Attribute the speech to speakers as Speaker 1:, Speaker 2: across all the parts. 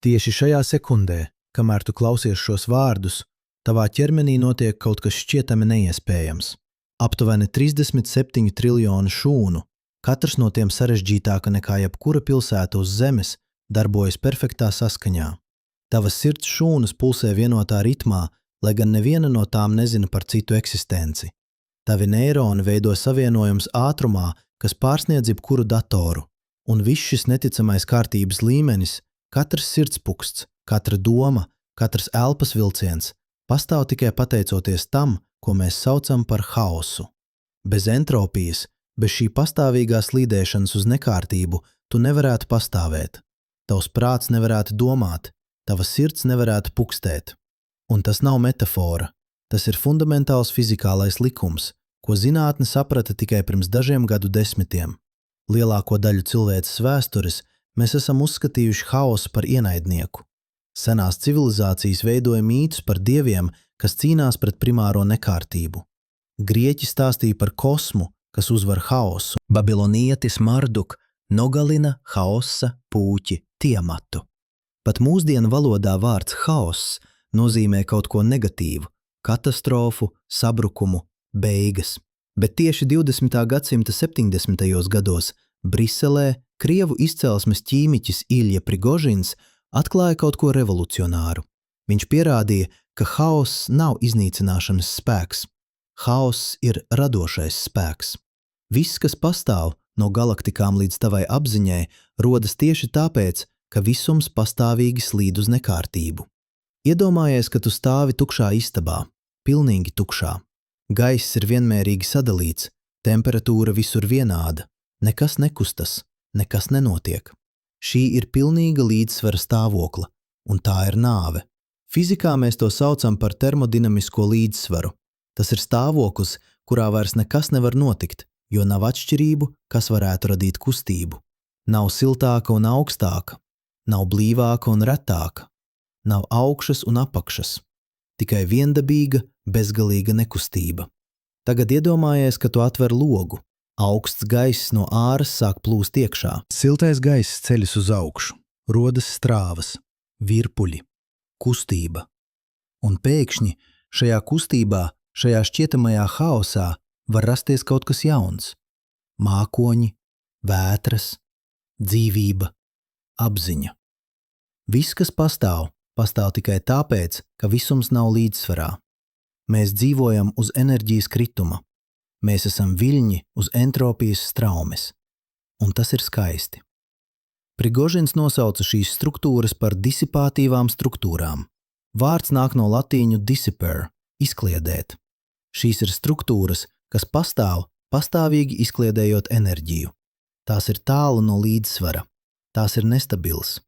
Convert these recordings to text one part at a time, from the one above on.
Speaker 1: Tieši šajā sekundē, kamēr tu klausies šos vārdus, tavā ķermenī notiek kaut kas šķietami neiespējams. Aptuveni 37 triljoni šūnu, katrs no tiem sarežģītāka nekā jebkura pilsēta uz zemes, darbojas perfektā saskaņā. Tavas sirds šūnas pulsē vienotā ritmā, lai gan neviena no tām nezina par citu eksistenci. Tavi neironi veido savienojums ātrumā, kas pārsniedz jebkuru datoru, un viss šis neticamais kārtības līmenis, katrs sirdspuksts, katra doma, katrs elpas vilciens pastāv tikai pateicoties tam, ko mēs saucam par haosu. Bez entropijas, bez šī pastāvīgā slīdēšanas uz nekārtību, tu nevarētu pastāvēt. Tavs prāts nevarētu domāt, tava sirds nevarētu pukstēt. Un tas nav metafora, tas ir fundamentāls fizikālais likums, ko zinātne saprata tikai pirms dažiem gadu desmitiem. Lielāko daļu cilvēces vēstures mēs esam uzskatījuši haosu par ienaidnieku. Senās civilizācijas veidoja mītus par dieviem, kas cīnās pret primāro nekārtību. Grieķi stāstīja par kosmu, kas uzvar haosu. Babilonietis Marduk nogalina haosa pūķi Tiamatu. Pat mūsdienu valodā vārds haoss nozīmē kaut ko negatīvu, katastrofu, sabrukumu, beigas. Bet tieši 20. gadsimta 70. gados Briselē krievu izcelsmes ķīmiķis Ilja Prigožins atklāja kaut ko revolucionāru. Viņš pierādīja, ka haoss nav iznīcināšanas spēks. Haoss ir radošais spēks. Viss, kas pastāv no galaktikām līdz tavai apziņai, rodas tieši tāpēc, ka visums pastāvīgi slīd uz nekārtību. Iedomājies, ka tu stāvi tukšā istabā, pilnīgi tukšā. Gaiss ir vienmērīgi sadalīts, temperatūra visur vienāda, nekas nekustas, nekas nenotiek. Šī ir pilnīga līdzsvara stāvokla, un tā ir nāve. Fizikā mēs to saucam par termodinamisko līdzsvaru. Tas ir stāvoklis, kurā vairs nekas nevar notikt, jo nav atšķirību, kas varētu radīt kustību. Nav siltāka un augstāka, nav blīvāka un retāka, nav augšas un apakšas. Tikai viendabīga, bezgalīga nekustība. Tagad iedomājies, ka tu atver logu. Augsts gaiss no āras sāk plūst iekšā. Siltais gaiss ceļas uz augšu, rodas strāvas, virpuļi, kustība. Un pēkšņi šajā kustībā, šajā šķietamajā haosā var rasties kaut kas jauns. Mākoņi, vētras, dzīvība, apziņa. Viss, kas pastāv tikai tāpēc, ka visums nav līdzsvarā. Mēs dzīvojam uz enerģijas krituma. Mēs esam viļņi uz entropijas straumes. Un tas ir skaisti. Prigožins nosauca šīs struktūras par disipātīvām struktūrām. Vārds nāk no latīņu dissipere – izkliedēt. Šīs ir struktūras, kas pastāv, pastāvīgi izkliedējot enerģiju. Tās ir tālu no līdzsvara. Tās ir nestabilas.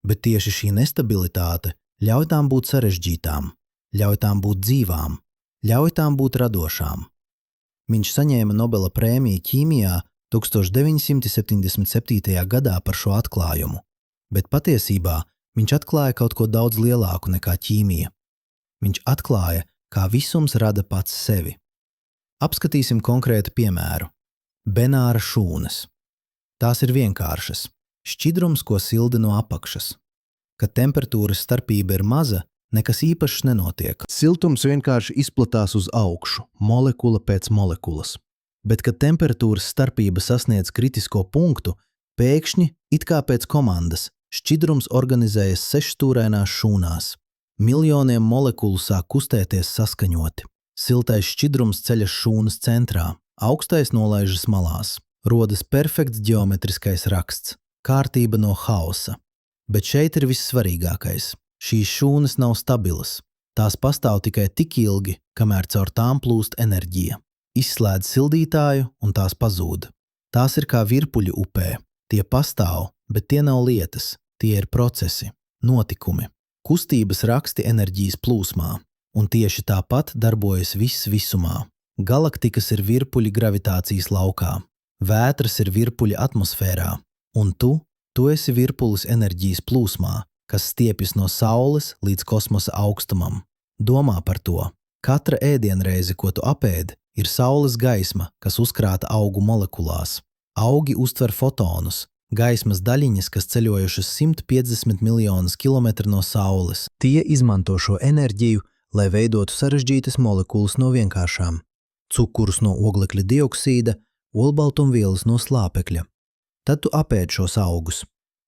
Speaker 1: Bet tieši šī nestabilitāte ļauj tām būt sarežģītām, ļauj tām būt dzīvām, ļauj tām būt radošām. Viņš saņēma Nobela prēmiju ķīmijā 1977. gadā par šo atklājumu, bet patiesībā viņš atklāja kaut ko daudz lielāku nekā ķīmija. Viņš atklāja, kā visums rada pats sevi. Apskatīsim konkrētu piemēru. Benāra šūnas. Tās ir vienkāršas. Šķidrums, ko silda no apakšas. Kad temperatūras starpība ir maza, nekas īpašs nenotiek. Siltums vienkārši izplatās uz augšu, molekula pēc molekulas. Bet, kad temperatūras starpība sasniedz kritisko punktu, pēkšņi, it kā pēc komandas, šķidrums organizējas sešstūrainās šūnās. Miljoniem molekulu sāk kustēties saskaņoti. Siltais šķidrums ceļas šūnas centrā, augstais nolaižas malās. Rodas perfekts ģeometriskais raksts, kārtība no haosa. Bet šeit ir vissvarīgākais. Šīs šūnas nav stabilas. Tās pastāv tikai tik ilgi, kamēr caur tām plūst enerģija. Izslēdz sildītāju un tās pazūd. Tās ir kā virpuļi upē. Tie pastāv, bet tie nav lietas. Tie ir procesi, notikumi. Kustības raksti enerģijas plūsmā. Un tieši tāpat darbojas viss visumā. Galaktikas ir virpuļi gravitācijas laukā. Vētras ir virpuļi atmosfērā. Un tu esi virpulis enerģijas plūsmā, kas stiepjas no Saules līdz kosmosa augstumam. Domā par to. Katra ēdienreize, ko tu apēdi, ir Saules gaisma, kas uzkrāta augu molekulās. Augi uztver fotonus, gaismas daļiņas, kas ceļojušas 150 miljonus kilometru no Saules. Tie izmanto šo enerģiju, lai veidotu sarežģītas molekulas no vienkāršām, cukurus no oglekļa dioksīda, olbaltumvielas no slāpekļa. Tad tu apēd šos augus.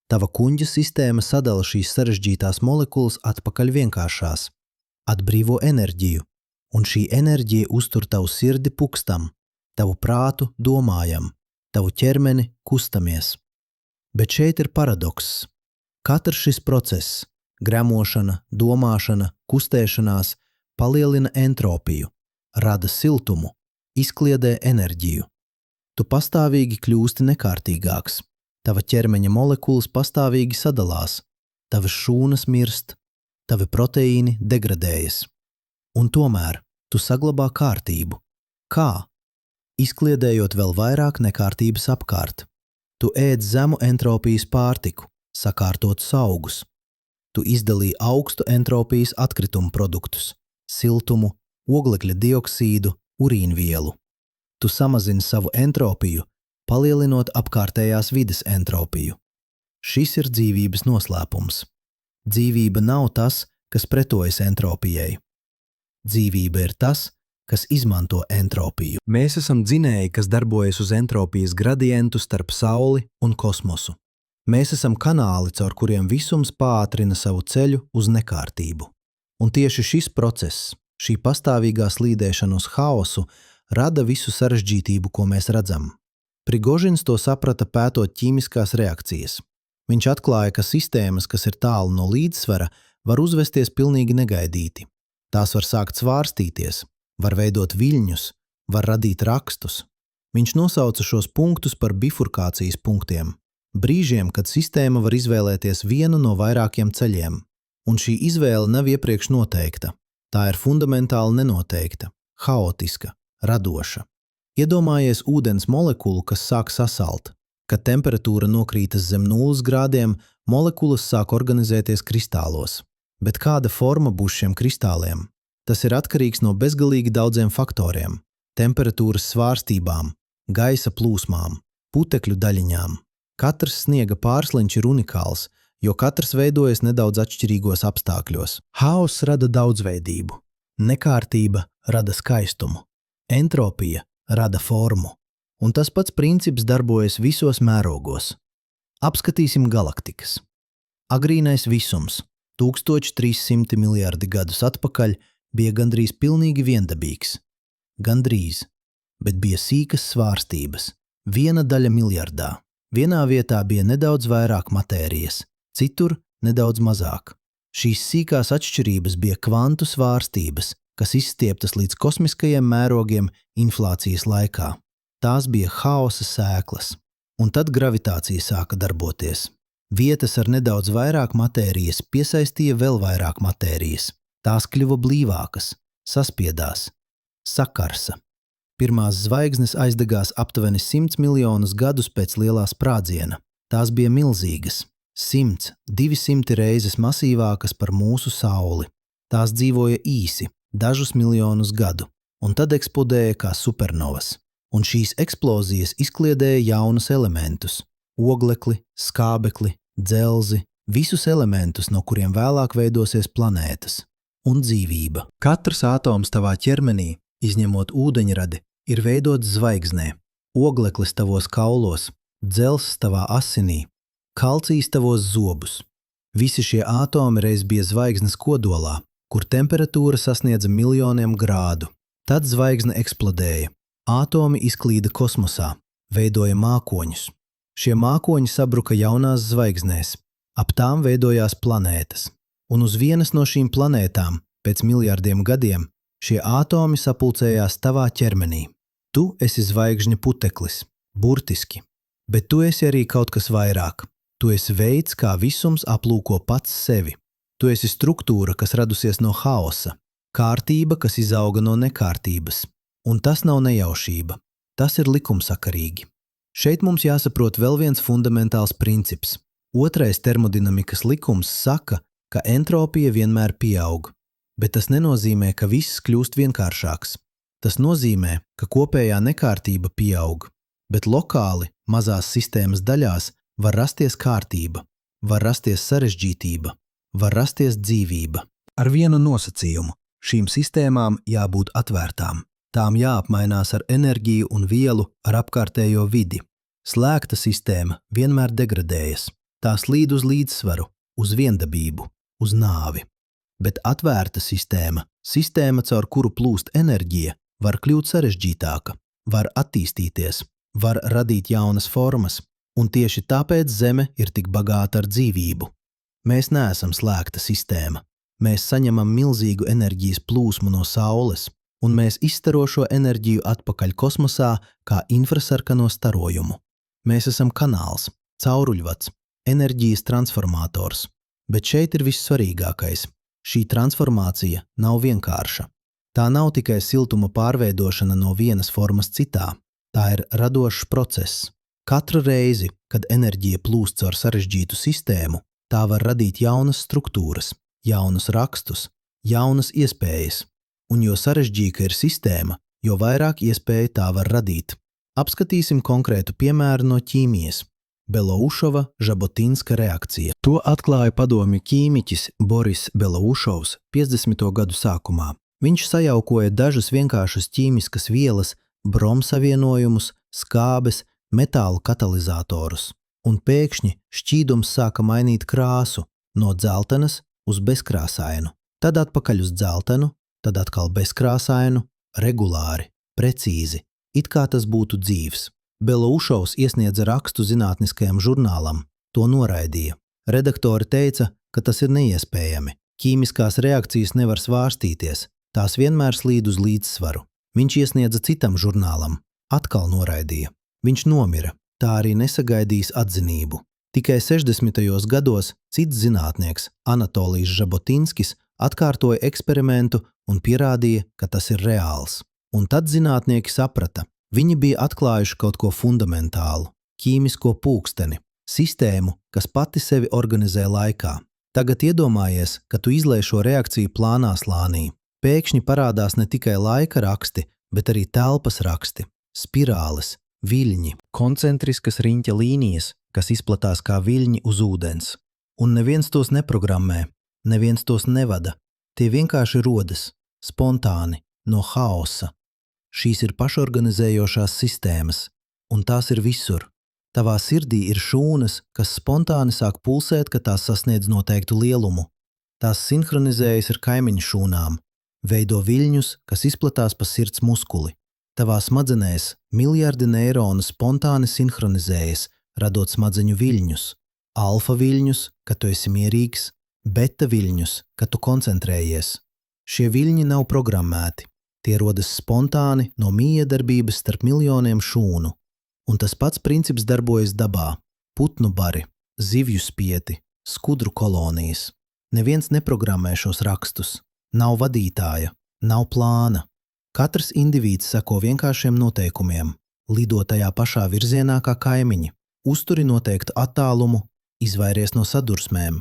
Speaker 1: Tava kuņģa sistēma sadala šīs sarežģītās molekulas atpakaļ vienkāršās, atbrīvo enerģiju, un šī enerģija uztur tavu sirdi pukstam, tavu prātu domājam, tavu ķermeni kustamies. Bet šeit ir paradokss. Katrs šis process, gremošana, domāšana, kustēšanās, palielina entropiju, rada siltumu, izkliedē enerģiju. Tu pastāvīgi kļūsti nekārtīgāks, tava ķermeņa molekulas pastāvīgi sadalās, tavas šūnas mirst, tavi proteīni degradējas. Un tomēr tu saglabā kārtību. Kā? Izkliedējot vēl vairāk nekārtības apkārt. Tu ēd zemu entropijas pārtiku, sakārtotus augus. Tu izdalīji augstu entropijas atkritumu produktus, siltumu, oglekļa dioksīdu, urīnvielu. Tu samazini savu entropiju, palielinot apkārtējās vides entropiju. Šis ir dzīvības noslēpums. Dzīvība nav tas, kas pretojas entropijai. Dzīvība ir tas, kas izmanto entropiju. Mēs esam dzinēji, kas darbojas uz entropijas gradientu starp Sauli un kosmosu. Mēs esam kanāli, caur kuriem visums pātrina savu ceļu uz nekārtību. Un tieši šis process, šī pastāvīgā slīdēšana uz haosu, rada visu sarežģītību, ko mēs redzam. Prigožins to saprata pētot ķīmiskās reakcijas. Viņš atklāja, ka sistēmas, kas ir tālu no līdzsvara, var uzvesties pilnīgi negaidīti. Tās var sākt svārstīties, var veidot viļņus, var radīt rakstus. Viņš nosauca šos punktus par bifurkācijas punktiem, brīžiem, kad sistēma var izvēlēties vienu no vairākiem ceļiem. Un šī izvēle nav iepriekš noteikta. Tā ir fundamentāli nenoteikta, haotiska, radoša. Iedomājies ūdens molekulu, kas sāk sasalt. Kad temperatūra nokrītas zem 0 grādiem, molekulas sāk organizēties kristālos. Bet kāda forma būs šiem kristāliem? Tas ir atkarīgs no bezgalīgi daudziem faktoriem – temperatūras svārstībām, gaisa plūsmām, putekļu daļiņām. Katrs sniega pārsliņš ir unikāls, jo katrs veidojas nedaudz atšķirīgos apstākļos. Haoss rada daudzveidību, nekārtība rada skaistumu, entropija rada formu, un tas pats princips darbojas visos mērogos. Apskatīsim galaktikas. Agrīnais visums, 1300 miljardi gadus atpakaļ, bija gandrīz pilnīgi viendabīgs. Gandrīz, bet bija sīkas svārstības, 1 daļa miljardā. Vienā vietā bija nedaudz vairāk matērijas, citur nedaudz mazāk. Šīs sīkās atšķirības bija kvantu svārstības, kas izstieptas līdz kosmiskajiem mērogiem inflācijas laikā. Tās bija haosa sēklas, un tad gravitācija sāka darboties. Vietas ar nedaudz vairāk matērijas piesaistīja vēl vairāk matērijas. Tās kļuva blīvākas, saspiedās, sakarsa. Pirmās zvaigznes aizdegās aptuveni 100 miljonus gadus pēc lielā sprādziena. Tās bija milzīgas, 100, 200 reizes masīvākas par mūsu Sauli. Tās dzīvoja īsi, dažus miljonus gadu, un tad eksplodēja kā supernovas. Un šīs eksplozijas izkliedēja jaunus elementus – oglekli, skābekli, dzelzi, visus elementus, no kuriem vēlāk veidosies planētas. Un dzīvība. Katrs atoms tavā ķermenī, izņemot ūdeņradi, ir veidots zvaigznē. Ogleklis tavos kaulos, dzelzs tavā asinī, kalcijs tavos zobus. Visi šie atomi reiz bija zvaigznes kodolā, kur temperatūra sasniedza miljoniem grādu. Tad zvaigzne eksplodēja. Atomi izklīda kosmosā, veidoja mākoņus. Šie mākoņi sabruka jaunās zvaigznēs. Ap tām veidojās planētas. Un uz vienas no šīm planētām, pēc miljardiem gadiem, šie atomi sapulcējās tavā ķermenī. Tu esi zvaigžņu puteklis, burtiski, bet tu esi arī kaut kas vairāk. Tu esi veids, kā visums aplūko pats sevi. Tu esi struktūra, kas radusies no haosa, kārtība, kas izauga no nekārtības. Un tas nav nejaušība, tas ir likumsakarīgi. Šeit mums jāsaprot vēl viens fundamentāls princips. Otrais termodinamikas likums saka, ka entropija vienmēr pieaug, bet tas nenozīmē, ka viss kļūst vienkāršāks. Tas nozīmē, ka kopējā nekārtība pieaug, bet lokāli, mazās sistēmas daļās, var rasties kārtība, var rasties sarežģītība, var rasties dzīvība. Ar vienu nosacījumu – šīm sistēmām jābūt atvērtām. Tām jāapmainās ar enerģiju un vielu ar apkārtējo vidi. Slēgta sistēma vienmēr degradējas. Tā slīd uz līdzsvaru, uz viendabību, uz nāvi. Bet atvērta sistēma, caur kuru plūst enerģija, var kļūt sarežģītāka, var attīstīties, var radīt jaunas formas, un tieši tāpēc Zeme ir tik bagāta ar dzīvību. Mēs neesam slēgta sistēma. Mēs saņemam milzīgu enerģijas plūsmu no Saules, un mēs izstaro šo enerģiju atpakaļ kosmosā kā infrasarkano starojumu. Mēs esam kanāls, cauruļvads, enerģijas transformators. Bet šeit ir vissvarīgākais. Šī transformācija nav vienkārša. Tā nav tikai siltuma pārveidošana no vienas formas citā. Tā ir radošs process. Katru reizi, kad enerģija plūst caur sarežģītu sistēmu, tā var radīt jaunas struktūras, jaunus rakstus, jaunas iespējas. Un jo sarežģīga ir sistēma, jo vairāk iespēju tā var radīt. Apskatīsim konkrētu piemēru no ķīmijas. Beloušova-Žabotinska reakcija. To atklāja padomju ķīmiķis Boris Beloušovs 50. gadu sākumā. Viņš sajaukoja dažas vienkāršas ķīmiskas vielas, bromsavienojumus, skābes, metālu katalizatorus. Un pēkšņi šķīdums sāka mainīt krāsu no dzeltenas uz bezkrāsainu, tad atpakaļ uz dzeltenu, tad atkal bezkrāsainu, regulāri, precīzi, it kā tas būtu dzīvs. Beloušovs iesniedza rakstu zinātniskajam žurnālam, to noraidīja. Redaktori teica, ka tas ir neiespējami. Ķīmiskās reakcijas nevar svārstīties, tās vienmēr slīd uz līdzsvaru. Viņš iesniedza citam žurnālam, atkal noraidīja. Viņš nomira, tā arī nesagaidījis atzinību. Tikai 60. gados cits zinātnieks, Anatolijs Žabotinskis, atkārtoja eksperimentu un pierādīja, ka tas ir reāls. Un tad zinātnieki saprata, viņi bija atklājuši kaut ko fundamentālu, ķīmisko pulksteni, sistēmu, kas pati sevi organizē laikā. Tagad iedomājies, ka tu izlej šo reakciju plānā slānī. Pēkšņi parādās ne tikai laika raksti, bet arī telpas raksti, spirāles, viļņi, koncentriskas riņķa līnijas, kas izplatās kā viļņi uz ūdens. Un neviens tos neprogrammē, neviens tos nevada. Tie vienkārši rodas, spontāni, no haosa. Šīs ir pašorganizējošās sistēmas, un tās ir visur. Tavā sirdī ir šūnas, kas spontāni sāk pulsēt, kad tās sasniedz noteiktu lielumu. Tās sinhronizējas ar kaimiņu šūnām, veido viļņus, kas izplatās pa sirds muskuli. Tavā smadzenēs miljardi neironu spontāni sinhronizējas, radot smadzeņu viļņus. Alfa viļņus, kad tu esi mierīgs, beta viļņus, kad tu koncentrējies. Šie viļņi nav programmēti. Tie rodas spontāni no mijiedarbības starp miljoniem šūnu. Un tas pats princips darbojas dabā. Putnu bari, zivju spieti, skudru kolonijas. Neviens neprogrammē šos rakstus. Nav vadītāja, nav plāna. Katrs indivīds seko vienkāršiem noteikumiem, lido tajā pašā virzienā kā kaimiņi, uzturi noteiktu attālumu, izvairies no sadursmēm.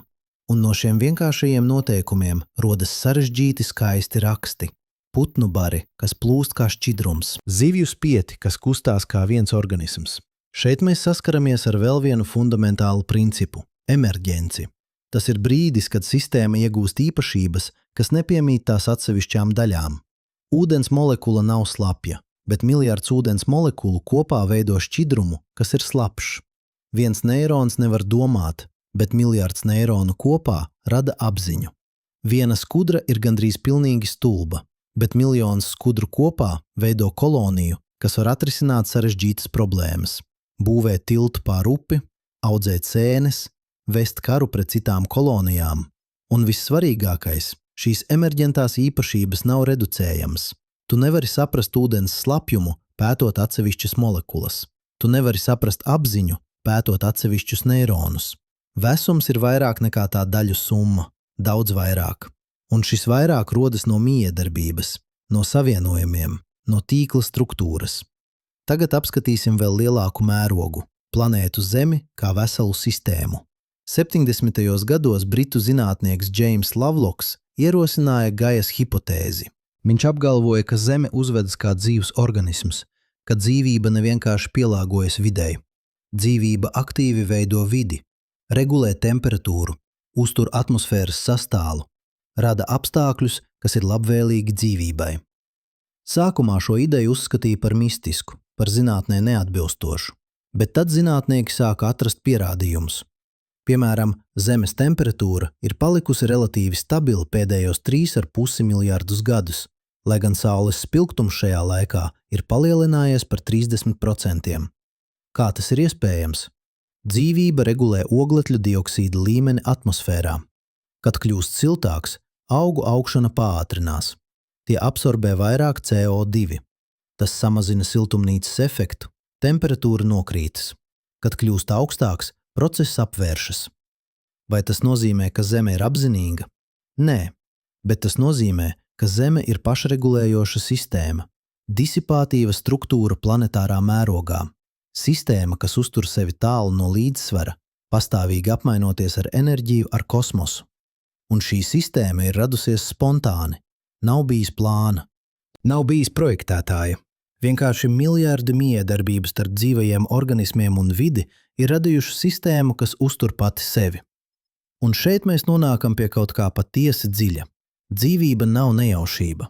Speaker 1: Un no šiem vienkāršajiem noteikumiem rodas sarežģīti skaisti raksti. Putnu bari, kas plūst kā šķidrums, zivju spieti, kas kustās kā viens organisms. Šeit mēs saskaramies ar vēl vienu fundamentālu principu – emerģenci. Tas ir brīdis, kad sistēma iegūst īpašības, kas nepiemīt tās atsevišķām daļām. Ūdens molekula nav slapja, bet miljards ūdens molekulu kopā veido šķidrumu, kas ir slapjš. Viens neirons nevar domāt, bet miljards neironu kopā rada apziņu. Viena skudra ir gandrīz pilnīgi stulba, bet miljonus skudru kopā veido koloniju, kas var atrisināt sarežģītas problēmas, būvēt tiltu pār upi, audzēt sēnes, vest karu pret citām kolonijām. Un vissvarīgākais, šīs emerģentās īpašības nav reducējamas. Tu nevari saprast ūdens slapjumu, pētot atsevišķas molekulas. Tu nevari saprast apziņu, pētot atsevišķus neironus. Vesums ir vairāk nekā tā daļu summa, daudz vairāk. Un šis vairāk rodas no mijiedarbības, no savienojumiem, no tīkla struktūras. Tagad apskatīsim vēl lielāku mērogu – planētu Zemi kā veselu sistēmu. 70. gados britu zinātnieks James Lovelocks ierosināja Gajas hipotēzi. Viņš apgalvoja, ka Zeme uzvedas kā dzīvs organisms, ka dzīvība nevienkārši pielāgojas videi. Dzīvība aktīvi veido vidi, regulē temperatūru, uztur atmosfēras sastālu, rada apstākļus, kas ir labvēlīgi dzīvībai. Sākumā šo ideju uzskatīja par mistisku, par zinātnē neatbilstošu, bet tad zinātnieki sāka atrast pierādījumus. Piemēram, Zemes temperatūra ir palikusi relatīvi stabila pēdējos 3,5 miljardus gadus, lai gan Saules spilgtums šajā laikā ir palielinājies par 30%. Kā tas ir iespējams? Dzīvība regulē oglekļa dioksīda līmeni atmosfērā. Kad kļūst siltāks, augu augšana pātrinās. Tie absorbē vairāk CO2. Tas samazina siltumnīcas efektu, temperatūra nokrītas. Kad kļūst augstāks, process apvēršas. Vai tas nozīmē, ka Zeme ir apzinīga? Nē, bet tas nozīmē, ka Zeme ir pašregulējoša sistēma, disipātīva struktūra planetārā mērogā, sistēma, kas uztur sevi tālu no līdzsvara, pastāvīgi apmainoties ar enerģiju ar kosmosu. Un šī sistēma ir radusies spontāni, nav bijis plāna, nav bijis projektētāja. Vienkārši miljardi miedarbības starp dzīvajiem organismiem un vidi ir radījuši sistēmu, kas uztur pati sevi. Un šeit mēs nonākam pie kaut kā patiesi dziļa. Dzīvība nav nejaušība.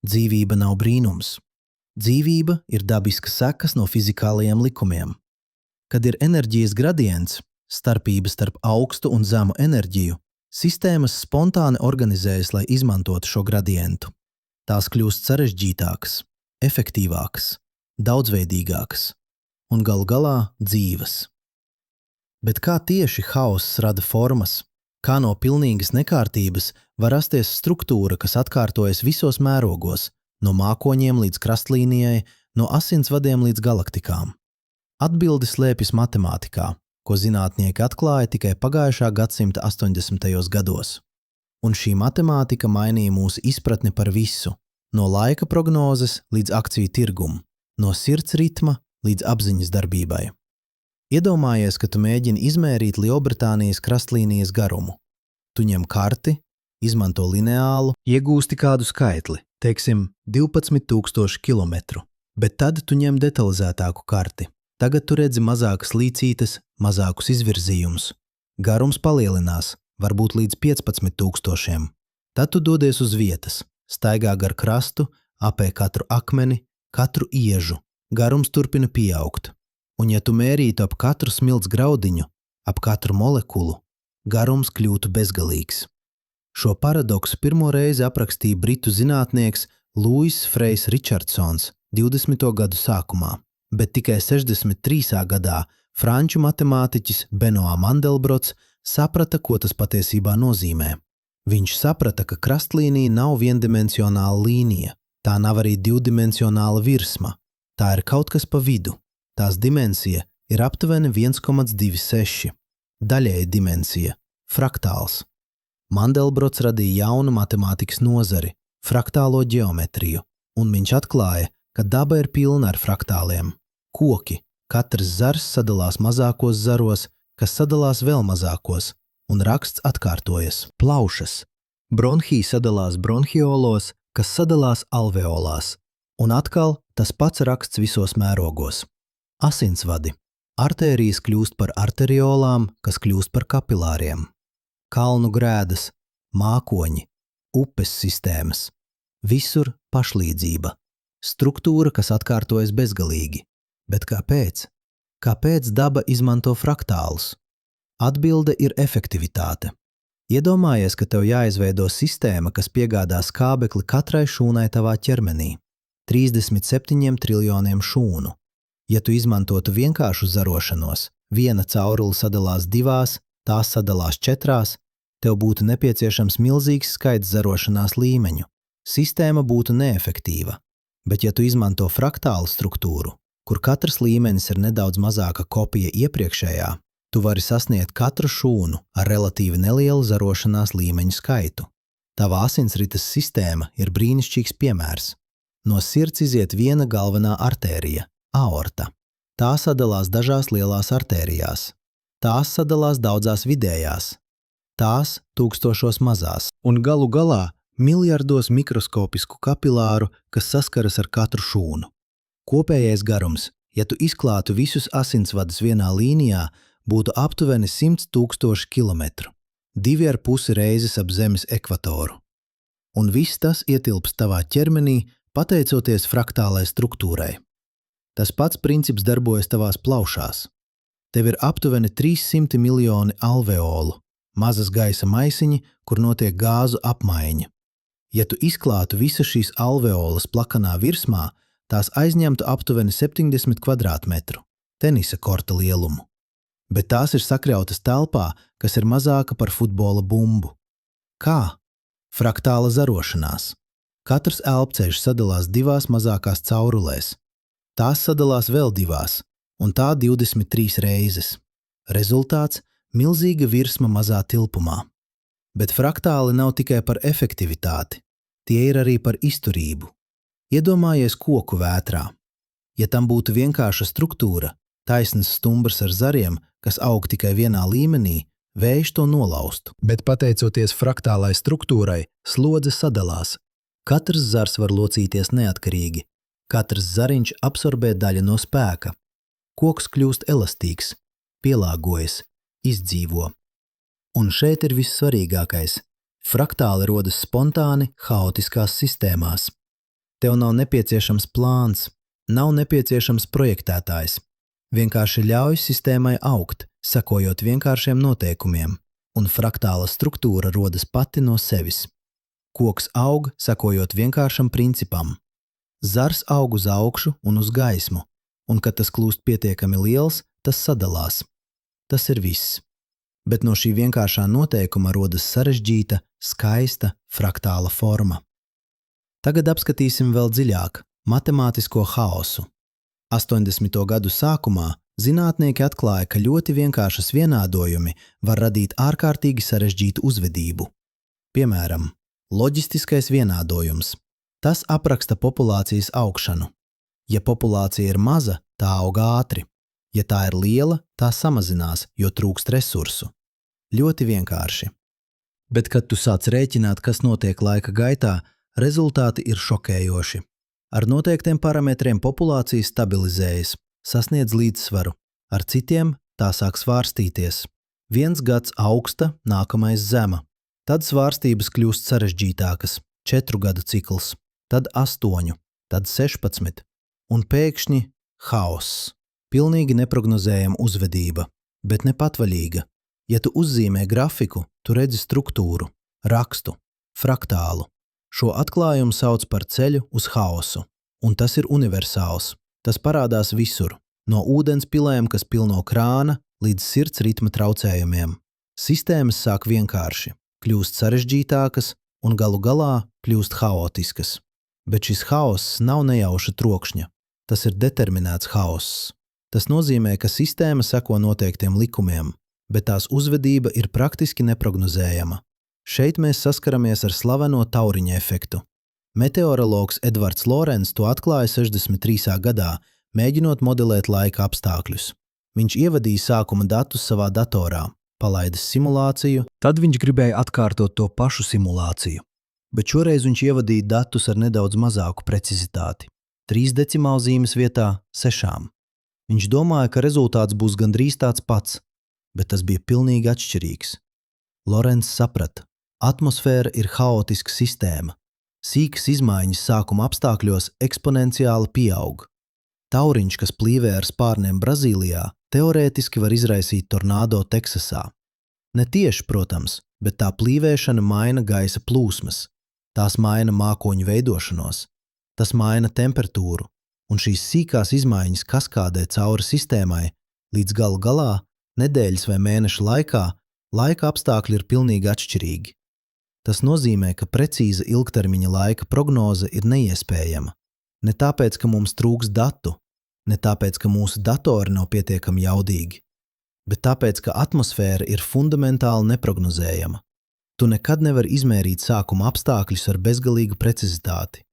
Speaker 1: Dzīvība nav brīnums. Dzīvība ir dabiska sekas no fizikālajiem likumiem. Kad ir enerģijas gradients, starpība starp augstu un zemu enerģiju, sistēmas spontāni organizējas, lai izmantotu šo gradientu. Tās kļūst sarežģītākas, efektīvākas, daudzveidīgākas un galu galā dzīvas. Bet kā tieši haoss rada formas? Kā no pilnīgas nekārtības var rasties struktūra, kas atkārtojas visos mērogos, no mākoņiem līdz krastlīnijai, no asinsvadiem līdz galaktikām? Atbildi slēpjas matemātikā, ko zinātnieki atklāja tikai pagājušā gadsimta 80. gados. Un šī matemātika mainīja mūsu izpratni par visu, no laika prognozes līdz akciju tirgumu, no sirds ritma līdz apziņas darbībai. Iedomājies, ka tu mēģini izmērīt Lielbritānijas krastlīnijas garumu. Tu ņem karti, izmanto lineālu, iegūsti kādu skaitli, teiksim 12,000 kilometru, bet tad tu ņem detalizētāku karti. Tagad tu redzi mazākas līcītes, mazākus izvirzījumus. Garums palielinās, varbūt līdz 15,000. Tad tu dodies uz vietas, staigā gar krastu, apē katru akmeni, katru iežu. Garums turpina pieaugt. Un ja tu mērītu ap katru smilts graudiņu, ap katru molekulu, garums kļūtu bezgalīgs. Šo paradoksu pirmo reizi aprakstīja britu zinātnieks Louis Freys Richardsons 20. gadu sākumā, bet tikai 63. gadā franču matemātiķis Benoît Mandelbrots saprata, ko tas patiesībā nozīmē. Viņš saprata, ka krastlīnija nav viendimensionāla līnija, tā nav arī divdimensionāla virsma, tā ir kaut kas pa vidu. Tās dimensija ir aptuveni 1,26. Daļēja dimensija – fraktāls. Mandelbrots radīja jaunu matemātikas nozari – fraktālo ģeometriju, un viņš atklāja, ka daba ir pilna ar fraktāliem. Koki, katrs zars sadalās mazākos zaros, kas sadalās vēl mazākos, un raksts atkārtojas. Plaušas. Bronhī sadalās bronhiolos, kas sadalās alveolās, un atkal tas pats raksts visos mērogos. Asinsvadi. Artērijas kļūst par arteriolām, kas kļūst par kapilāriem. Kalnu grēdas, mākoņi, upes sistēmas. Visur pašlīdzība. Struktūra, kas atkārtojas bezgalīgi. Bet kāpēc? Kāpēc daba izmanto fraktālus? Atbilde ir efektivitāte. Iedomājies, ka tev jāizveido sistēma, kas piegādā skābekli katrai šūnai tavā ķermenī. 37 triljoniem šūnu. Ja tu izmantotu vienkāršu zarošanos, viena caurule sadalās divās, tās sadalās četrās, tev būtu nepieciešams milzīgs skaits zarošanās līmeņu. Sistēma būtu neefektīva. Bet ja tu izmanto fraktālu struktūru, kur katrs līmenis ir nedaudz mazāka kopija iepriekšējā, tu vari sasniegt katru šūnu ar relatīvi nelielu zarošanās līmeņu skaitu. Tava asinsrites sistēma ir brīnišķīgs piemērs. No sirds iziet viena galvenā artērija – aorta. Tā sadalās dažās lielās artērijās. Tās sadalās daudzās vidējās. Tās tūkstošos mazās. Un galu galā miljardos mikroskopisku kapilāru, kas saskaras ar katru šūnu. Kopējais garums Ja tu izklātu visus asinsvadus vienā līnijā, būtu aptuveni 100 000 kilometru, 2,5 reizes ap Zemes ekvatoru. Un viss tas ietilpst tavā ķermenī, pateicoties fraktālai struktūrai. Tas pats princips darbojas tavās plaušās. Tev ir aptuveni 300 miljoni alveolu, mazas gaisa maisiņi, kur notiek gāzu apmaiņa. Ja tu izklātu visas šīs alveolas plakanā virsmā, tās aizņemtu aptuveni 70 kvadrātmetru, tenisa korta lielumu. Bet tās ir sakļautas telpā, kas ir mazāka par futbola bumbu. Kā? Fraktāla zarošanās. Katrs elpceļš sadalās divās mazākās caurulēs. Tās sadalās vēl divās, un tā 23 reizes. Rezultāts – milzīga virsma mazā tilpumā. Bet fraktāli nav tikai par efektivitāti, tie ir arī par izturību. Iedomājies koku vētrā. Ja tam būtu vienkārša struktūra, taisnas stumbrs ar zariem, kas aug tikai vienā līmenī, vējš to nolaustu. Bet pateicoties fraktālai struktūrai, slodze sadalās. Katrs zars var locīties neatkarīgi. Katrs zariņš absorbē daļu no spēka. Koks kļūst elastīgs, pielāgojas, izdzīvo. Un šeit ir vissvarīgākais. Fraktāli rodas spontāni, haotiskās sistēmās. Tev nav nepieciešams plāns, nav nepieciešams projektētājs. Vienkārši ļauj sistēmai augt, sekojot vienkāršiem noteikumiem, un fraktāla struktūra rodas pati no sevis. Koks aug, sekojot vienkāršam principam. Zars aug uz augšu un uz gaismu, un kad tas kļūst pietiekami liels, tas sadalās. Tas ir viss. Bet no šī vienkāršā noteikuma rodas sarežģīta, skaista fraktāla forma. Tagad apskatīsim vēl dziļāk matemātisko haosu. 80. gadu sākumā zinātnieki atklāja, ka ļoti vienkāršas vienādojumi var radīt ārkārtīgi sarežģītu uzvedību. Piemēram, loģistiskais vienādojums. Tas apraksta populācijas augšanu. Ja populācija ir maza, tā aug ātri. Ja tā ir liela, tā samazinās, jo trūkst resursu. Ļoti vienkārši. Bet, kad tu sāc rēķināt, kas notiek laika gaitā, rezultāti ir šokējoši. Ar noteiktiem parametriem populācija stabilizējas, sasniedz līdzsvaru. Ar citiem tā sāk svārstīties. 1 gads augsta, nākamais zema. Tad svārstības kļūst sarežģītākas. 4 gadu cikls, tad 8, tad 16. Un pēkšņi haoss. Pilnīgi neprognozējama uzvedība, bet ne patvaļīga. Ja tu uzzīmē grafiku, tu redzi struktūru, rakstu, fraktālu. Šo atklājumu sauc par ceļu uz haosu, un tas ir universāls. Tas parādās visur, no ūdens pilēm, kas pilno krāna, līdz sirds ritma traucējumiem. Sistēmas sāk vienkārši, kļūst sarežģītākas un galu galā kļūst haotiskas. Bet šis haoss nav nejauša trokšņa, tas ir determinēts haoss. Tas nozīmē, ka sistēma seko noteiktiem likumiem, bet tās uzvedība ir praktiski neprognozējama. Šeit mēs saskaramies ar slaveno tauriņa efektu. Meteorologs Edvards Lorents to atklāja 63. gadā, mēģinot modelēt laika apstākļus. Viņš ievadīja sākuma datus savā datorā, palaida simulāciju, tad viņš gribēja atkārtot to pašu simulāciju. Bet šoreiz viņš ievadīja datus ar nedaudz mazāku precizitāti. 3 decimālzīmes vietā 6. Viņš domāja, ka rezultāts būs gandrīz tāds pats, bet tas bija pilnīgi atšķirīgs. Lorents saprata. Atmosfēra ir haotiska sistēma. Sīkas izmaiņas sākuma apstākļos eksponenciāli pieaug. Tauriņš, kas plīvē ar spārniem Brazīlijā, teorētiski var izraisīt tornādo Teksasā. Ne tieši, protams, bet tā plīvēšana maina gaisa plūsmas. Tās maina mākoņu veidošanos. Tas maina temperatūru, un šīs sīkās izmaiņas kaskādē cauri sistēmai, līdz galu galā, nedēļas vai mēneša laikā, laika apstākļi ir pilnīgi atšķirīgi. Tas nozīmē, ka precīza ilgtermiņa laika prognoze ir neiespējama. Ne tāpēc, ka mums trūks datu, ne tāpēc, ka mūsu datori nav pietiekami jaudīgi, bet tāpēc, ka atmosfēra ir fundamentāli neprognozējama. Tu nekad nevari izmērīt sākuma apstākļus ar bezgalīgu precizitāti.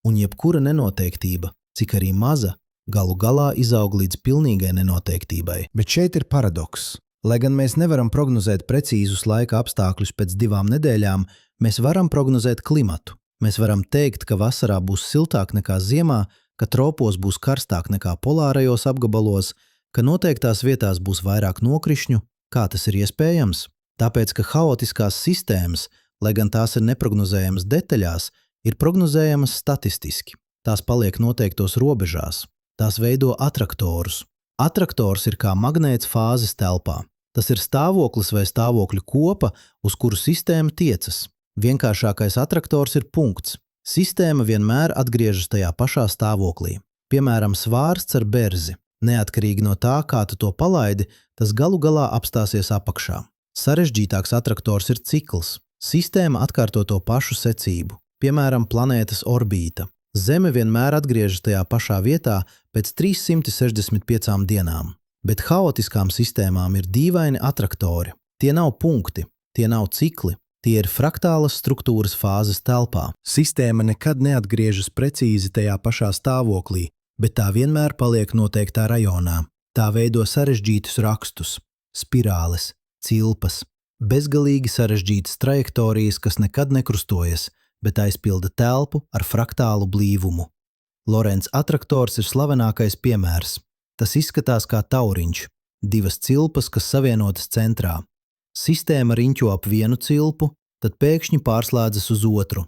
Speaker 1: Un jebkura nenoteiktība, cik arī maza, galu galā izaug līdz pilnīgai nenoteiktībai. Bet šeit ir paradoks. Lai gan mēs nevaram prognozēt precīzus laika apstākļus pēc 2 nedēļām, mēs varam prognozēt klimatu. Mēs varam teikt, ka vasarā būs siltāk nekā ziemā, ka tropos būs karstāk nekā polārajos apgabalos, ka noteiktās vietās būs vairāk nokrišņu, kā tas ir iespējams? Tāpēc, ka haotiskās sistēmas, lai gan tās ir neprognozējamas detaļās, ir prognozējamas statistiski. Tās paliek noteiktos robežās. Tās veido atraktorus. Atraktors ir kā magnēts fāzes telpā. Tas ir stāvoklis vai stāvokļu kopa, uz kuru sistēma tiecas. Vienkāršākais atraktors ir punkts. Sistēma vienmēr atgriežas tajā pašā stāvoklī. Piemēram, svārsts ar berzi. Neatkarīgi no tā, kā tu to palaidi, tas galu galā apstāsies apakšā. Sarežģītāks atraktors ir cikls. Sistēma atkārto to pašu secību. Piemēram, planētas orbīta. Zeme vienmēr atgriežas tajā pašā vietā pēc 365 dienām. Bet haotiskām sistēmām ir dīvaini atraktori. Tie nav punkti, tie nav cikli, tie ir fraktālas struktūras fāzes telpā. Sistēma nekad neatgriežas precīzi tajā pašā stāvoklī, bet tā vienmēr paliek noteiktā rajonā. Tā veido sarežģītus rakstus, spirāles, cilpas, bezgalīgi sarežģītas trajektorijas, kas nekad nekrustojas, bet aizpilda telpu ar fraktālu blīvumu. Lorentz atraktors ir slavenākais piemērs. Tas izskatās kā tauriņš, divas cilpas, kas savienotas centrā. Sistēma riņķo ap vienu cilpu, tad pēkšņi pārslēdzas uz otru.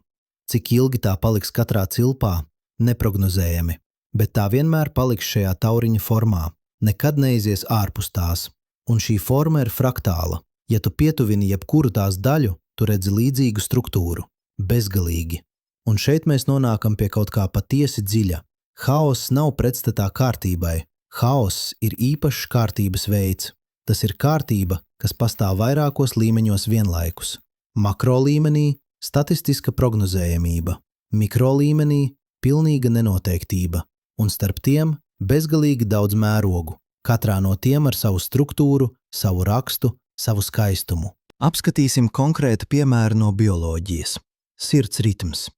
Speaker 1: Cik ilgi tā paliks katrā cilpā? Neprognozējami, bet tā vienmēr paliks šajā tauriņa formā, nekad neizies ārpus tās. Un šī forma ir fraktāla. Ja tu pietuvini jebkuru tās daļu, tu redzi līdzīgu struktūru. Bezgalīgi. Un šeit mēs nonākam pie kaut kā patiesi dziļa. Haoss nav pretstatā kārtībai. Haoss ir īpašs kārtības veids. Tas ir kārtība, kas pastāv vairākos līmeņos vienlaikus. Makro līmenī – statistiska prognozējamība, mikro līmenī – pilnīga nenoteiktība, un starp tiem – bezgalīgi daudz mērogu, katrā no tiem ar savu struktūru, savu rakstu, savu skaistumu. Apskatīsim konkrētu piemēru no bioloģijas. Sirds ritms.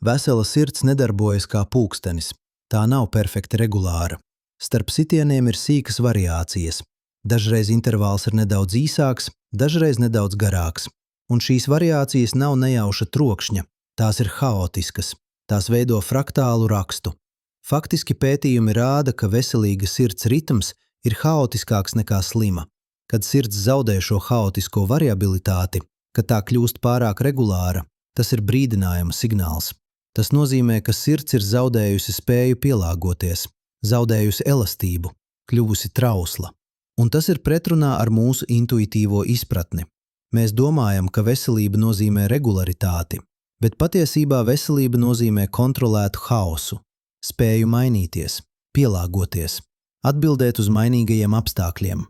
Speaker 1: Vesela sirds nedarbojas kā pulkstenis. Tā nav perfekti regulāra. Starp sitieniem ir sīkas variācijas. Dažreiz intervāls ir nedaudz īsāks, dažreiz nedaudz garāks. Un šīs variācijas nav nejauša trokšņa. Tās ir haotiskas. Tās veido fraktālu rakstu. Faktiski pētījumi rāda, ka veselīga sirds ritms ir haotiskāks nekā slima. Kad sirds zaudē šo haotisko variabilitāti, kad tā kļūst pārāk regulāra, tas ir brīdinājuma signāls. Tas nozīmē, ka sirds ir zaudējusi spēju pielāgoties, zaudējusi elastību, kļuvusi trausla. Un tas ir pretrunā ar mūsu intuitīvo izpratni. Mēs domājam, ka veselība nozīmē regularitāti, bet patiesībā veselība nozīmē kontrolētu haosu, spēju mainīties, pielāgoties, atbildēt uz mainīgajiem apstākļiem.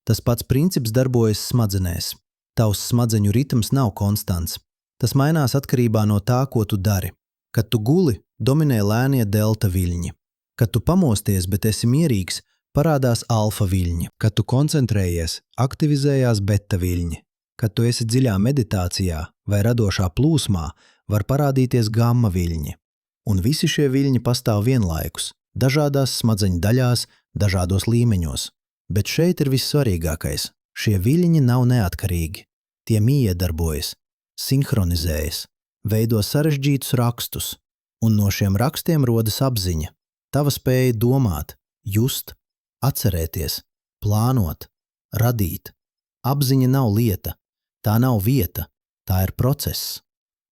Speaker 1: Tas pats princips darbojas smadzenēs. Tavs smadzeņu ritms nav konstants. Tas mainās atkarībā no tā, ko tu dari. Kad tu guli, dominē lēnie delta viļņi. Kad tu pamosties, bet esi mierīgs, parādās alfa viļņi. Kad tu koncentrējies, aktivizējās beta viļņi. Kad tu esi dziļā meditācijā vai radošā plūsmā, var parādīties gamma viļņi. Un visi šie viļņi pastāv vienlaikus, dažādās smadzeņu daļās, dažādos līmeņos. Bet šeit ir vissvarīgākais. Šie viļņi nav neatkarīgi. Tie miedarbojas, sinhronizējas, veido sarežģītus rakstus, un no šiem rakstiem rodas apziņa. Tava spēja domāt, just, atcerēties, plānot, radīt. Apziņa nav lieta, tā nav vieta, tā ir process,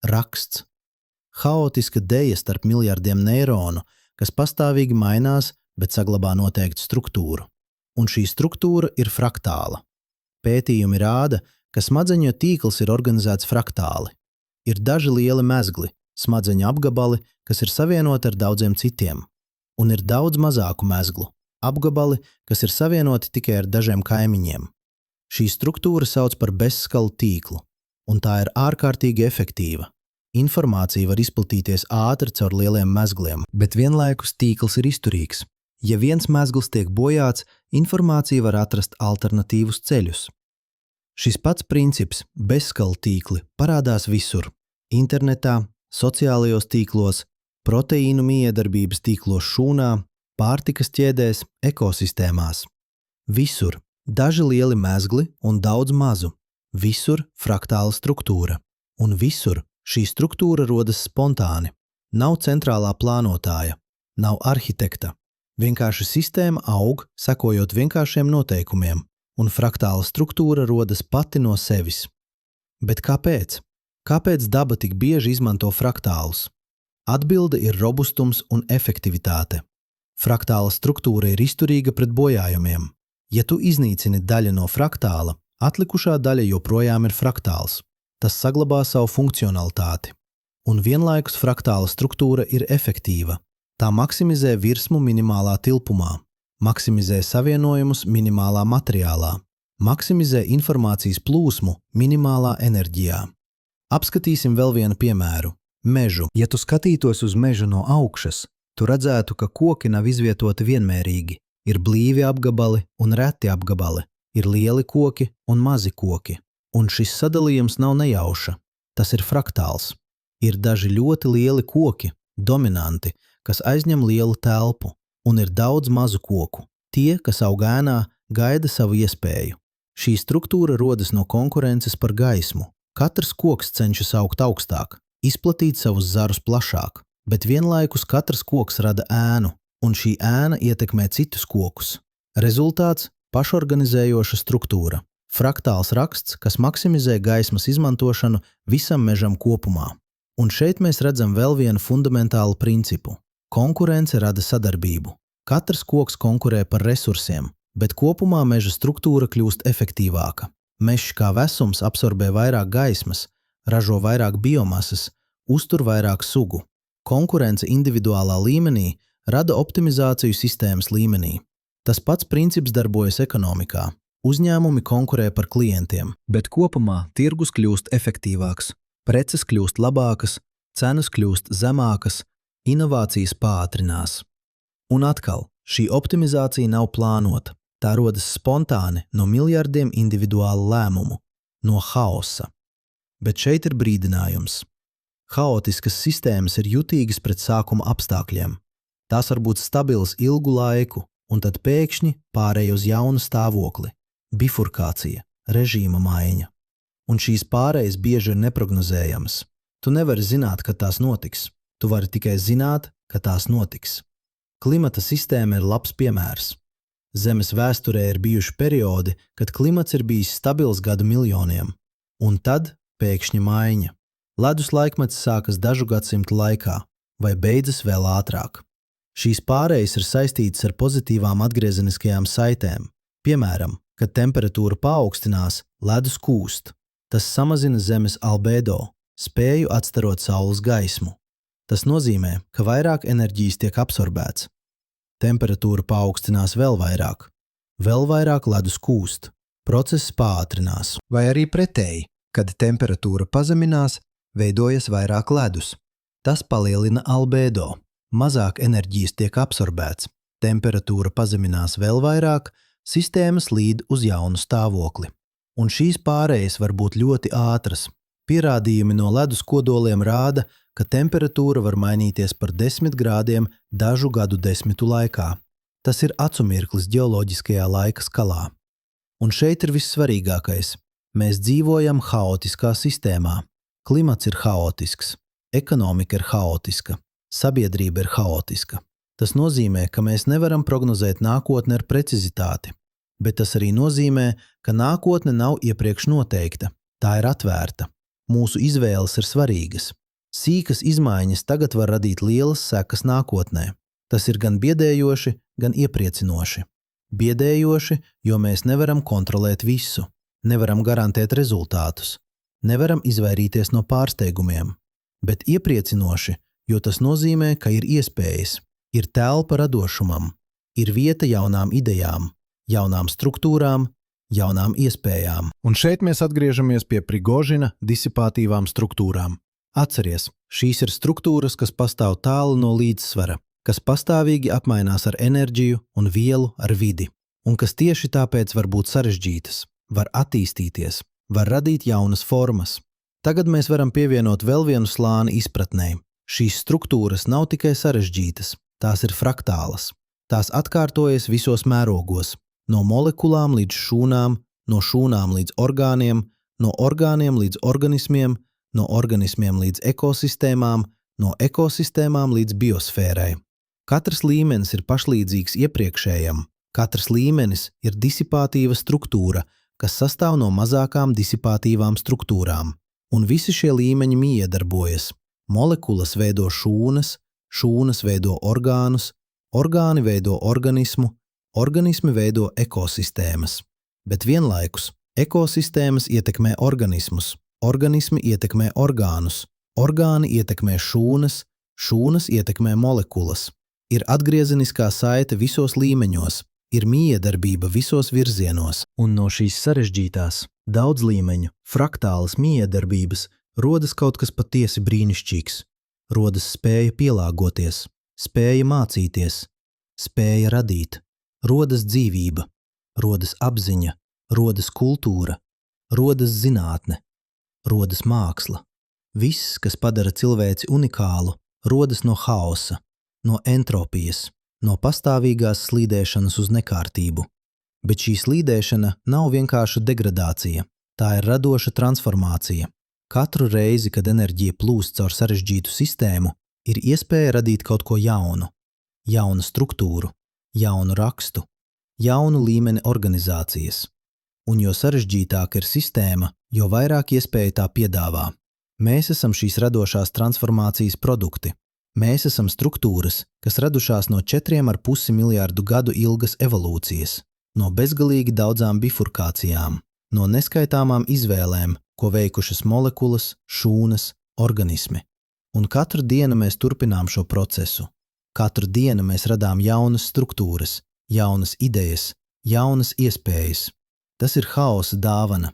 Speaker 1: raksts. Haotiska deja starp miljardiem neironu, kas pastāvīgi mainās, bet saglabā noteiktu struktūru. Un šī struktūra ir fraktāla. Pētījumi rāda, ka smadzeņu tīkls ir organizēts fraktāli. Ir daži lieli mezgli, smadzeņu apgabali, kas ir savienoti ar daudziem citiem. Un ir daudz mazāku mezglu, apgabali, kas ir savienoti tikai ar dažiem kaimiņiem. Šī struktūra sauc par bezskalu tīklu, un tā ir ārkārtīgi efektīva. Informācija var izplatīties ātri caur lieliem mezgliem, bet vienlaikus tīkls ir izturīgs. Ja viens mezgls tiek bojāts, informācija var atrast alternatīvus ceļus. Šis pats princips, bezskalu tīkli, parādās visur – internetā, sociālajos tīklos, proteīnu miedarbības tīklos šūnā, pārtikas ķēdēs, ekosistēmās. Visur daži lieli mezgli un daudz mazu. Visur fraktāla struktūra. Un visur šī struktūra rodas spontāni. Nav centrālā plānotāja. nav arhitekta. Vienkārši sistēma aug, sekojot vienkāršiem noteikumiem, un fraktāla struktūra rodas pati no sevis. Bet kāpēc? Kāpēc daba tik bieži izmanto fraktālus? Atbilde ir robustums un efektivitāte. Fraktāla struktūra ir izturīga pret bojājumiem. Ja tu iznīcini daļu no fraktāla, atlikušā daļa joprojām ir fraktāls. Tas saglabā savu funkcionalitāti. Un vienlaikus fraktāla struktūra ir efektīva. Tā maksimizē virsmu minimālā tilpumā, maksimizē savienojumus minimālā materiālā, maksimizē informācijas plūsmu minimālā enerģijā. Apskatīsim vēl vienu piemēru – mežu. Ja tu skatītos uz mežu no augšas, tu redzētu, ka koki nav izvietoti vienmērīgi. Ir blīvi apgabali un reti apgabali, ir lieli koki un mazi koki. Un šis sadalījums nav nejauša. Tas ir fraktāls. Ir daži ļoti lieli koki, dominanti, kas aizņem lielu telpu, un ir daudz mazu koku. Tie, kas aug ēnā, gaida savu iespēju. Šī struktūra rodas no konkurences par gaismu. Katrs koks cenšas augt augstāk, izplatīt savus zarus plašāk, bet vienlaikus katrs koks rada ēnu, un šī ēna ietekmē citus kokus. Rezultāts – pašorganizējoša struktūra. Fraktāls raksts, kas maksimizē gaismas izmantošanu visam mežam kopumā. Un šeit mēs redzam vēl vienu fundamentālu principu. Konkurence rada sadarbību. Katrs koks konkurē par resursiem, bet kopumā meža struktūra kļūst efektīvāka. Mežs kā vesums absorbē vairāk gaismas, ražo vairāk biomasas, uztur vairāk sugu. Konkurence individuālā līmenī rada optimizāciju sistēmas līmenī. Tas pats princips darbojas ekonomikā. Uzņēmumi konkurē par klientiem, bet kopumā tirgus kļūst efektīvāks, preces kļūst labākas, cenas kļūst zemākas, inovācijas pātrinās. Un atkal, šī optimizācija nav plānota. Tā rodas spontāni no miljardiem individuālu lēmumu, no haosa. Bet šeit ir brīdinājums. Haotiskas sistēmas ir jutīgas pret sākuma apstākļiem. Tās var būt stabilas ilgu laiku, un tad pēkšņi pārēj uz jaunu stāvokli. Bifurkācija, režīma maiņa. Un šīs pārējas bieži ir neprognozējamas. Tu nevari zināt, kad tās notiks. Tu vari tikai zināt, ka tās notiks. Klimata sistēma ir labs piemērs. Zemes vēsturē ir bijuši periodi, kad klimats ir bijis stabils gadu miljoniem. Un tad pēkšņi maiņa. Ledus laikmets sākas dažu gadsimtu laikā, vai beidzas vēl ātrāk. Šīs pārējas ir saistītas ar pozitīvām atgriezeniskajām saitēm. Piemēram, kad temperatūra paaugstinās, ledus kūst. Tas samazina Zemes albedo, spēju atstarot saules gaismu. Tas nozīmē, ka vairāk enerģijas tiek absorbēts. Temperatūra paaugstinās vēl vairāk ledus kūst. Process pātrinās. Vai arī pretēji, kad temperatūra pazeminās, veidojas vairāk ledus. Tas palielina albedo. Mazāk enerģijas tiek absorbēts. Temperatūra pazeminās vēl vairāk, sistēmas līd uz jaunu stāvokli. Un šīs pārējas var būt ļoti ātras. Pierādījumi no ledus kodoliem rāda, ka temperatūra var mainīties par 10 grādiem dažu gadu desmitu laikā. Tas ir acumirklis ģeoloģiskajā laika skalā. Un šeit ir vissvarīgākais. Mēs dzīvojam haotiskā sistēmā. Klimats ir haotisks, ekonomika ir haotiska, sabiedrība ir haotiska. Tas nozīmē, ka mēs nevaram prognozēt nākotni ar precizitāti, bet tas arī nozīmē, ka nākotne nav iepriekš noteikta. Tā ir atvērta. Mūsu izvēles ir svarīgas. Sīkas izmaiņas tagad var radīt lielas sekas nākotnē. Tas ir gan biedējoši, gan iepriecinoši. Biedējoši, jo mēs nevaram kontrolēt visu, nevaram garantēt rezultātus, nevaram izvairīties no pārsteigumiem. Bet iepriecinoši, jo tas nozīmē, ka ir iespējas, ir telpa radošumam, ir vieta jaunām idejām, jaunām struktūrām, jaunām iespējām. Un šeit mēs atgriežamies pie Prigožina disipatīvām struktūrām. Atceries, šīs ir struktūras, kas pastāv tālu no līdzsvara, kas pastāvīgi apmainās ar enerģiju un vielu ar vidi, un kas tieši tāpēc var būt sarežģītas, var attīstīties, var radīt jaunas formas. Tagad mēs varam pievienot vēl vienu slāni izpratnei. Šīs struktūras nav tikai sarežģītas, tās ir fraktālas. Tās atkārtojas visos mērogos, no molekulām līdz šūnām, no šūnām līdz orgāniem, no orgāniem līdz organismiem, no organismiem līdz ekosistēmām, no ekosistēmām līdz biosfērai. Katrs līmenis ir pašlīdzīgs iepriekšējam. Katrs līmenis ir disipātīva struktūra, kas sastāv no mazākām disipātīvām struktūrām. Un visi šie līmeņi miedarbojas. Molekulas veido šūnas, šūnas veido orgānus, orgāni veido organismu, organismi veido ekosistēmas. Bet vienlaikus ekosistēmas ietekmē organismus, organismi ietekmē orgānus, orgāni ietekmē šūnas, šūnas ietekmē molekulas. Ir atgriezeniskā saite visos līmeņos, ir miedarbība visos virzienos. Un no šīs sarežģītās, daudz līmeņu, fraktālas miedarbības rodas kaut kas patiesi brīnišķīgs. Rodas spēja pielāgoties, spēja mācīties, spēja radīt, rodas dzīvība, rodas apziņa, rodas kultūra, rodas zinātne, rodas māksla. Viss, kas padara cilvēci unikālu, rodas no haosa, no entropijas, no pastāvīgās slīdēšanas uz nekārtību. Bet šī slīdēšana nav vienkārša degradācija, tā ir radoša transformācija. Katru reizi, kad enerģija plūst caur sarežģītu sistēmu, ir iespēja radīt kaut ko jaunu, jaunu struktūru, jaunu rakstu, jaunu līmeni organizācijas. Un jo sarežģītāka ir sistēma, jo vairāk iespēja tā piedāvā. Mēs esam šīs radošās transformācijas produkti. Mēs esam struktūras, kas radušās no 4,5 miljārdu gadu ilgas evolūcijas, no bezgalīgi daudzām bifurkācijām, no neskaitāmām izvēlēm, ko veikušas molekulas, šūnas, organismi. Un katru dienu mēs turpinām šo procesu. Katru dienu mēs radām jaunas struktūras, jaunas idejas, jaunas iespējas. Tas ir haosa dāvana,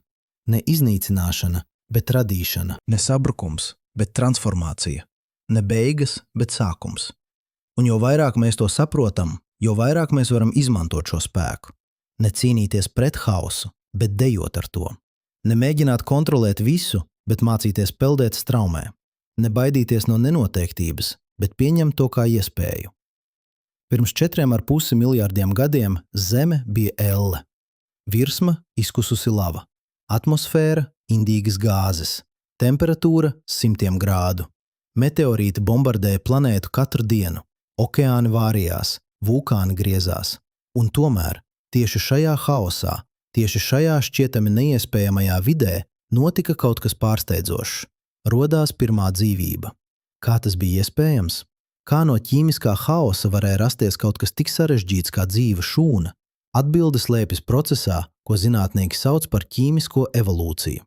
Speaker 1: ne iznīcināšana, bet radīšana. Ne sabrukums, bet transformācija. Ne beigas, bet sākums. Un jo vairāk mēs to saprotam, jo vairāk mēs varam izmantot šo spēku. Ne cīnīties pret haosu, bet dejot ar to. Ne mēģināt kontrolēt visu, bet mācīties peldēt straumē. Ne baidīties no nenoteiktības, bet pieņemt to kā iespēju. Pirms 4,5 miljārdiem gadiem Zeme bija elle. Virsma izkususi lava. Atmosfēra indīgas gāzes. Temperatūra 100 grādu. Meteorīti bombardēja planētu katru dienu, okeāni vārījās, vulkāni griezās. Un tomēr tieši šajā haosā, tieši šajā šķietami neiespējamajā vidē notika kaut kas pārsteidzošs. Rodās pirmā dzīvība. Kā tas bija iespējams? Kā no ķīmiskā haosa varēja rasties kaut kas tik sarežģīts kā dzīva šūna? Atbilde slēpjas procesā, ko zinātnieki sauc par ķīmisko evolūciju.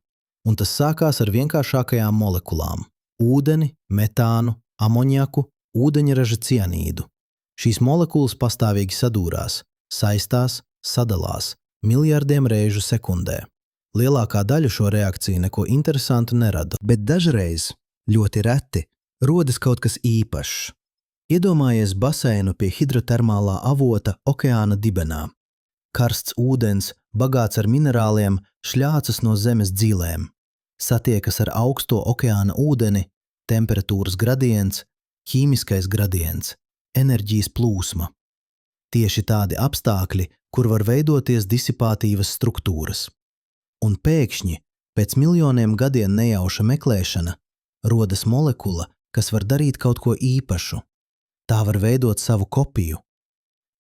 Speaker 1: Un tas sākās ar vienkāršākajām molekulām. Ūdeni, metānu, amoniaku, ūdeņraža cianīdu. Šīs molekulas pastāvīgi sadūrās, saistās, sadalās, miljardiem reižu sekundē. Lielākā daļa šo reakciju neko interesantu nerada, bet dažreiz, ļoti reti, rodas kaut kas īpašs. Iedomājies baseinu pie hidrotermālā avota okeāna dibenā. Karsts ūdens, bagāts ar minerāliem, šļācas no zemes dzīlēm. Satiekas ar augsto okeāna ūdeni, temperatūras gradients, ķīmiskais gradients, enerģijas plūsma. Tieši tādi apstākļi, kur var veidoties disipātīvas struktūras. Un pēkšņi, pēc miljoniem gadiem nejauša meklēšana, rodas molekula, kas var darīt kaut ko īpašu. Tā var veidot savu kopiju.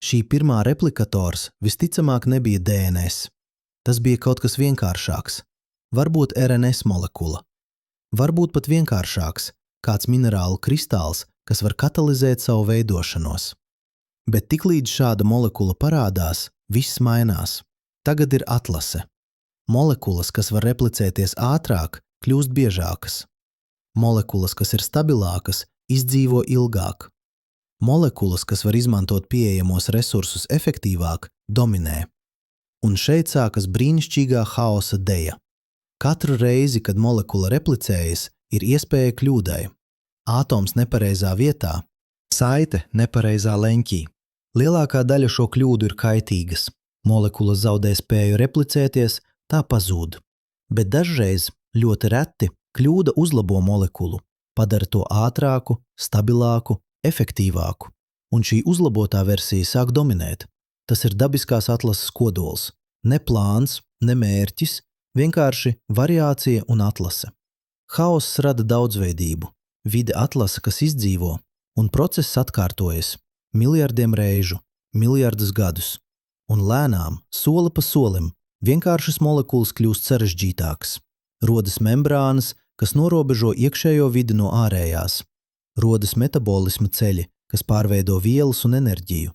Speaker 1: Šī pirmā replikators visticamāk nebija DNS. Tas bija kaut kas vienkāršāks. Varbūt RNS molekula. Varbūt pat vienkāršāks, kāds minerālu kristāls, kas var katalizēt savu veidošanos. Bet tiklīdz šāda molekula parādās, viss mainās. Tagad ir atlase. Molekulas, kas var replicēties ātrāk, kļūst biežākas. Molekulas, kas ir stabilākas, izdzīvo ilgāk. Molekulas, kas var izmantot pieejamos resursus efektīvāk, dominē. Un šeit sākas brīnišķīgā haosa deja. Katru reizi, kad molekula replicējas, ir iespēja kļūdai. Ātoms nepareizā vietā, saite nepareizā leņķī. Lielākā daļa šo kļūdu ir kaitīgas. Molekula zaudē spēju replicēties, tā pazūd. Bet dažreiz, ļoti reti, kļūda uzlabo molekulu, padara to ātrāku, stabilāku, efektīvāku. Un šī uzlabotā versija sāk dominēt. Tas ir dabiskās atlases kodols. Ne plāns, ne mērķis, vienkārši variācija un atlase. Haoss rada daudzveidību, vide atlasa, kas izdzīvo, un process atkārtojas. miljardiem reižu, miljardus gadus. Un lēnām, soli pa solim, vienkāršas molekulas kļūst sarežģītākas. Rodas membrānas, kas norobežo iekšējo vidi no ārējās. Rodas metabolisma ceļi, kas pārveido vielas un enerģiju.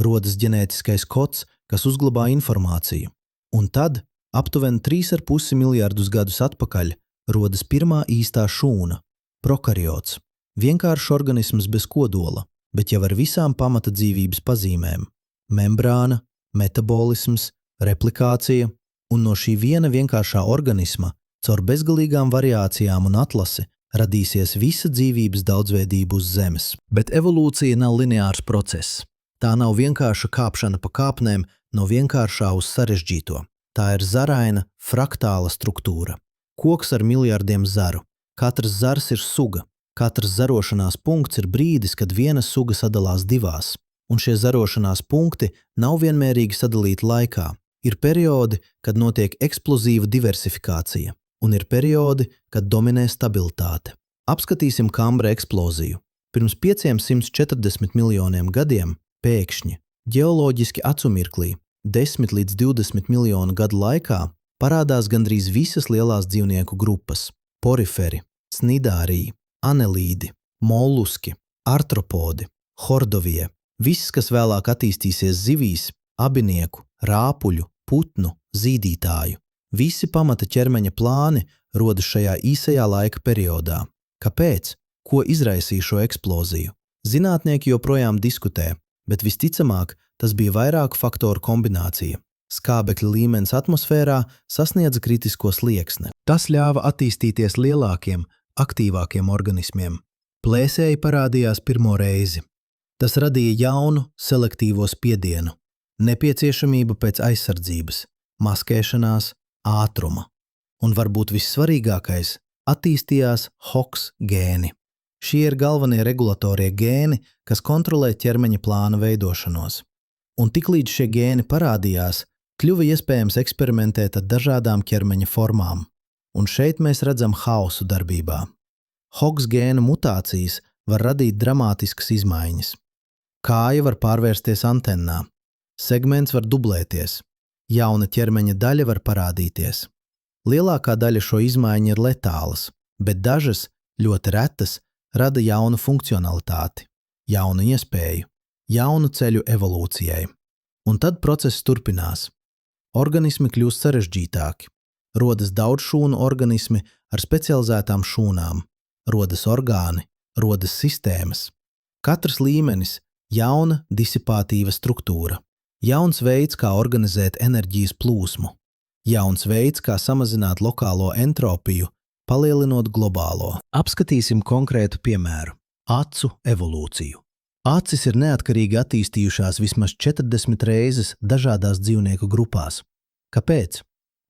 Speaker 1: Rodas ģenētiskais kods, kas uzglabā informāciju. Un tad, aptuveni 3,5 miljardus gadus atpakaļ, rodas pirmā īstā šūna – prokariots. Vienkāršs organisms bez kodola, bet jau ar visām pamata dzīvības pazīmēm – membrāna, metabolisms, replikācija, un no šī viena vienkāršā organisma caur bezgalīgām variācijām un atlasi radīsies visa dzīvības daudzveidība uz Zemes. Bet evolūcija nav lineārs process. Tā nav vienkārša kāpšana pa kāpnēm no vienkāršā uz sarežģīto. Tā ir zaraina, fraktāla struktūra. Koks ar miljardiem zaru. Katrs zars ir suga. Katrs zarošanās punkts ir brīdis, kad viena suga sadalās divās. Un šie zarošanās punkti nav vienmērīgi sadalīti laikā. Ir periodi, kad notiek eksplozīva diversifikācija, un ir periodi, kad dominē stabilitāte. Apskatīsim Kambra eksploziju. Pirms 540 miljoniem gadiem pēkšņi, ģeoloģiski acumirklī, 10 līdz 20 miljonu gadu laikā parādās gandrīz visas lielās dzīvnieku grupas – poriferi, snidāriji, anelīdi, molluski, artropodi, hordovie. Viss, kas vēlāk attīstīsies zivīs, abinieku, rāpuļu, putnu, zīdītāju. Visi pamata ķermeņa plāni rodas šajā īsajā laika periodā. Kāpēc? Ko izraisīja šo eksploziju? Zinātnieki joprojām diskutē, bet visticamāk tas bija vairāku faktoru kombinācija. Skābekļa līmenis atmosfērā sasniedza kritisko slieksni. Tas ļāva attīstīties lielākiem, aktīvākiem organismiem. Plēsēji parādījās pirmo reizi. Tas radīja jaunu, selektīvo spiedienu, nepieciešamību pēc aizsardzības, maskēšanās, ātruma. Un varbūt vissvarīgākais – attīstījās Hox gēni. Šie ir galvenie regulatorie gēni, kas kontrolē ķermeņa plāna veidošanos. Un tiklīdz šie gēni parādījās, kļuva iespējams eksperimentēt ar dažādām ķermeņa formām. Un šeit mēs redzam haosu darbībā. Hox gēnu mutācijas var radīt dramātiskas izmaiņas. Kāja var pārvērsties antennā, segments var dublēties, jauna ķermeņa daļa var parādīties. Lielākā daļa šo izmaiņu ir letālas, bet dažas, ļoti retas, rada jaunu funkcionalitāti, jaunu iespēju, jaunu ceļu evolūcijai. Un tad process turpinās. Organismi kļūst sarežģītāki, rodas daudzšūnu organismi ar specializētām šūnām, rodas orgāni, rodas sistēmas. Katrs līmenis – jauna disipātīva struktūra, jauns veids, kā organizēt enerģijas plūsmu, jauns veids, kā samazināt lokālo entropiju, palielinot globālo. Apskatīsim konkrētu piemēru – acu evolūciju. Acis ir neatkarīgi attīstījušās vismaz 40 reizes dažādās dzīvnieku grupās. Kāpēc?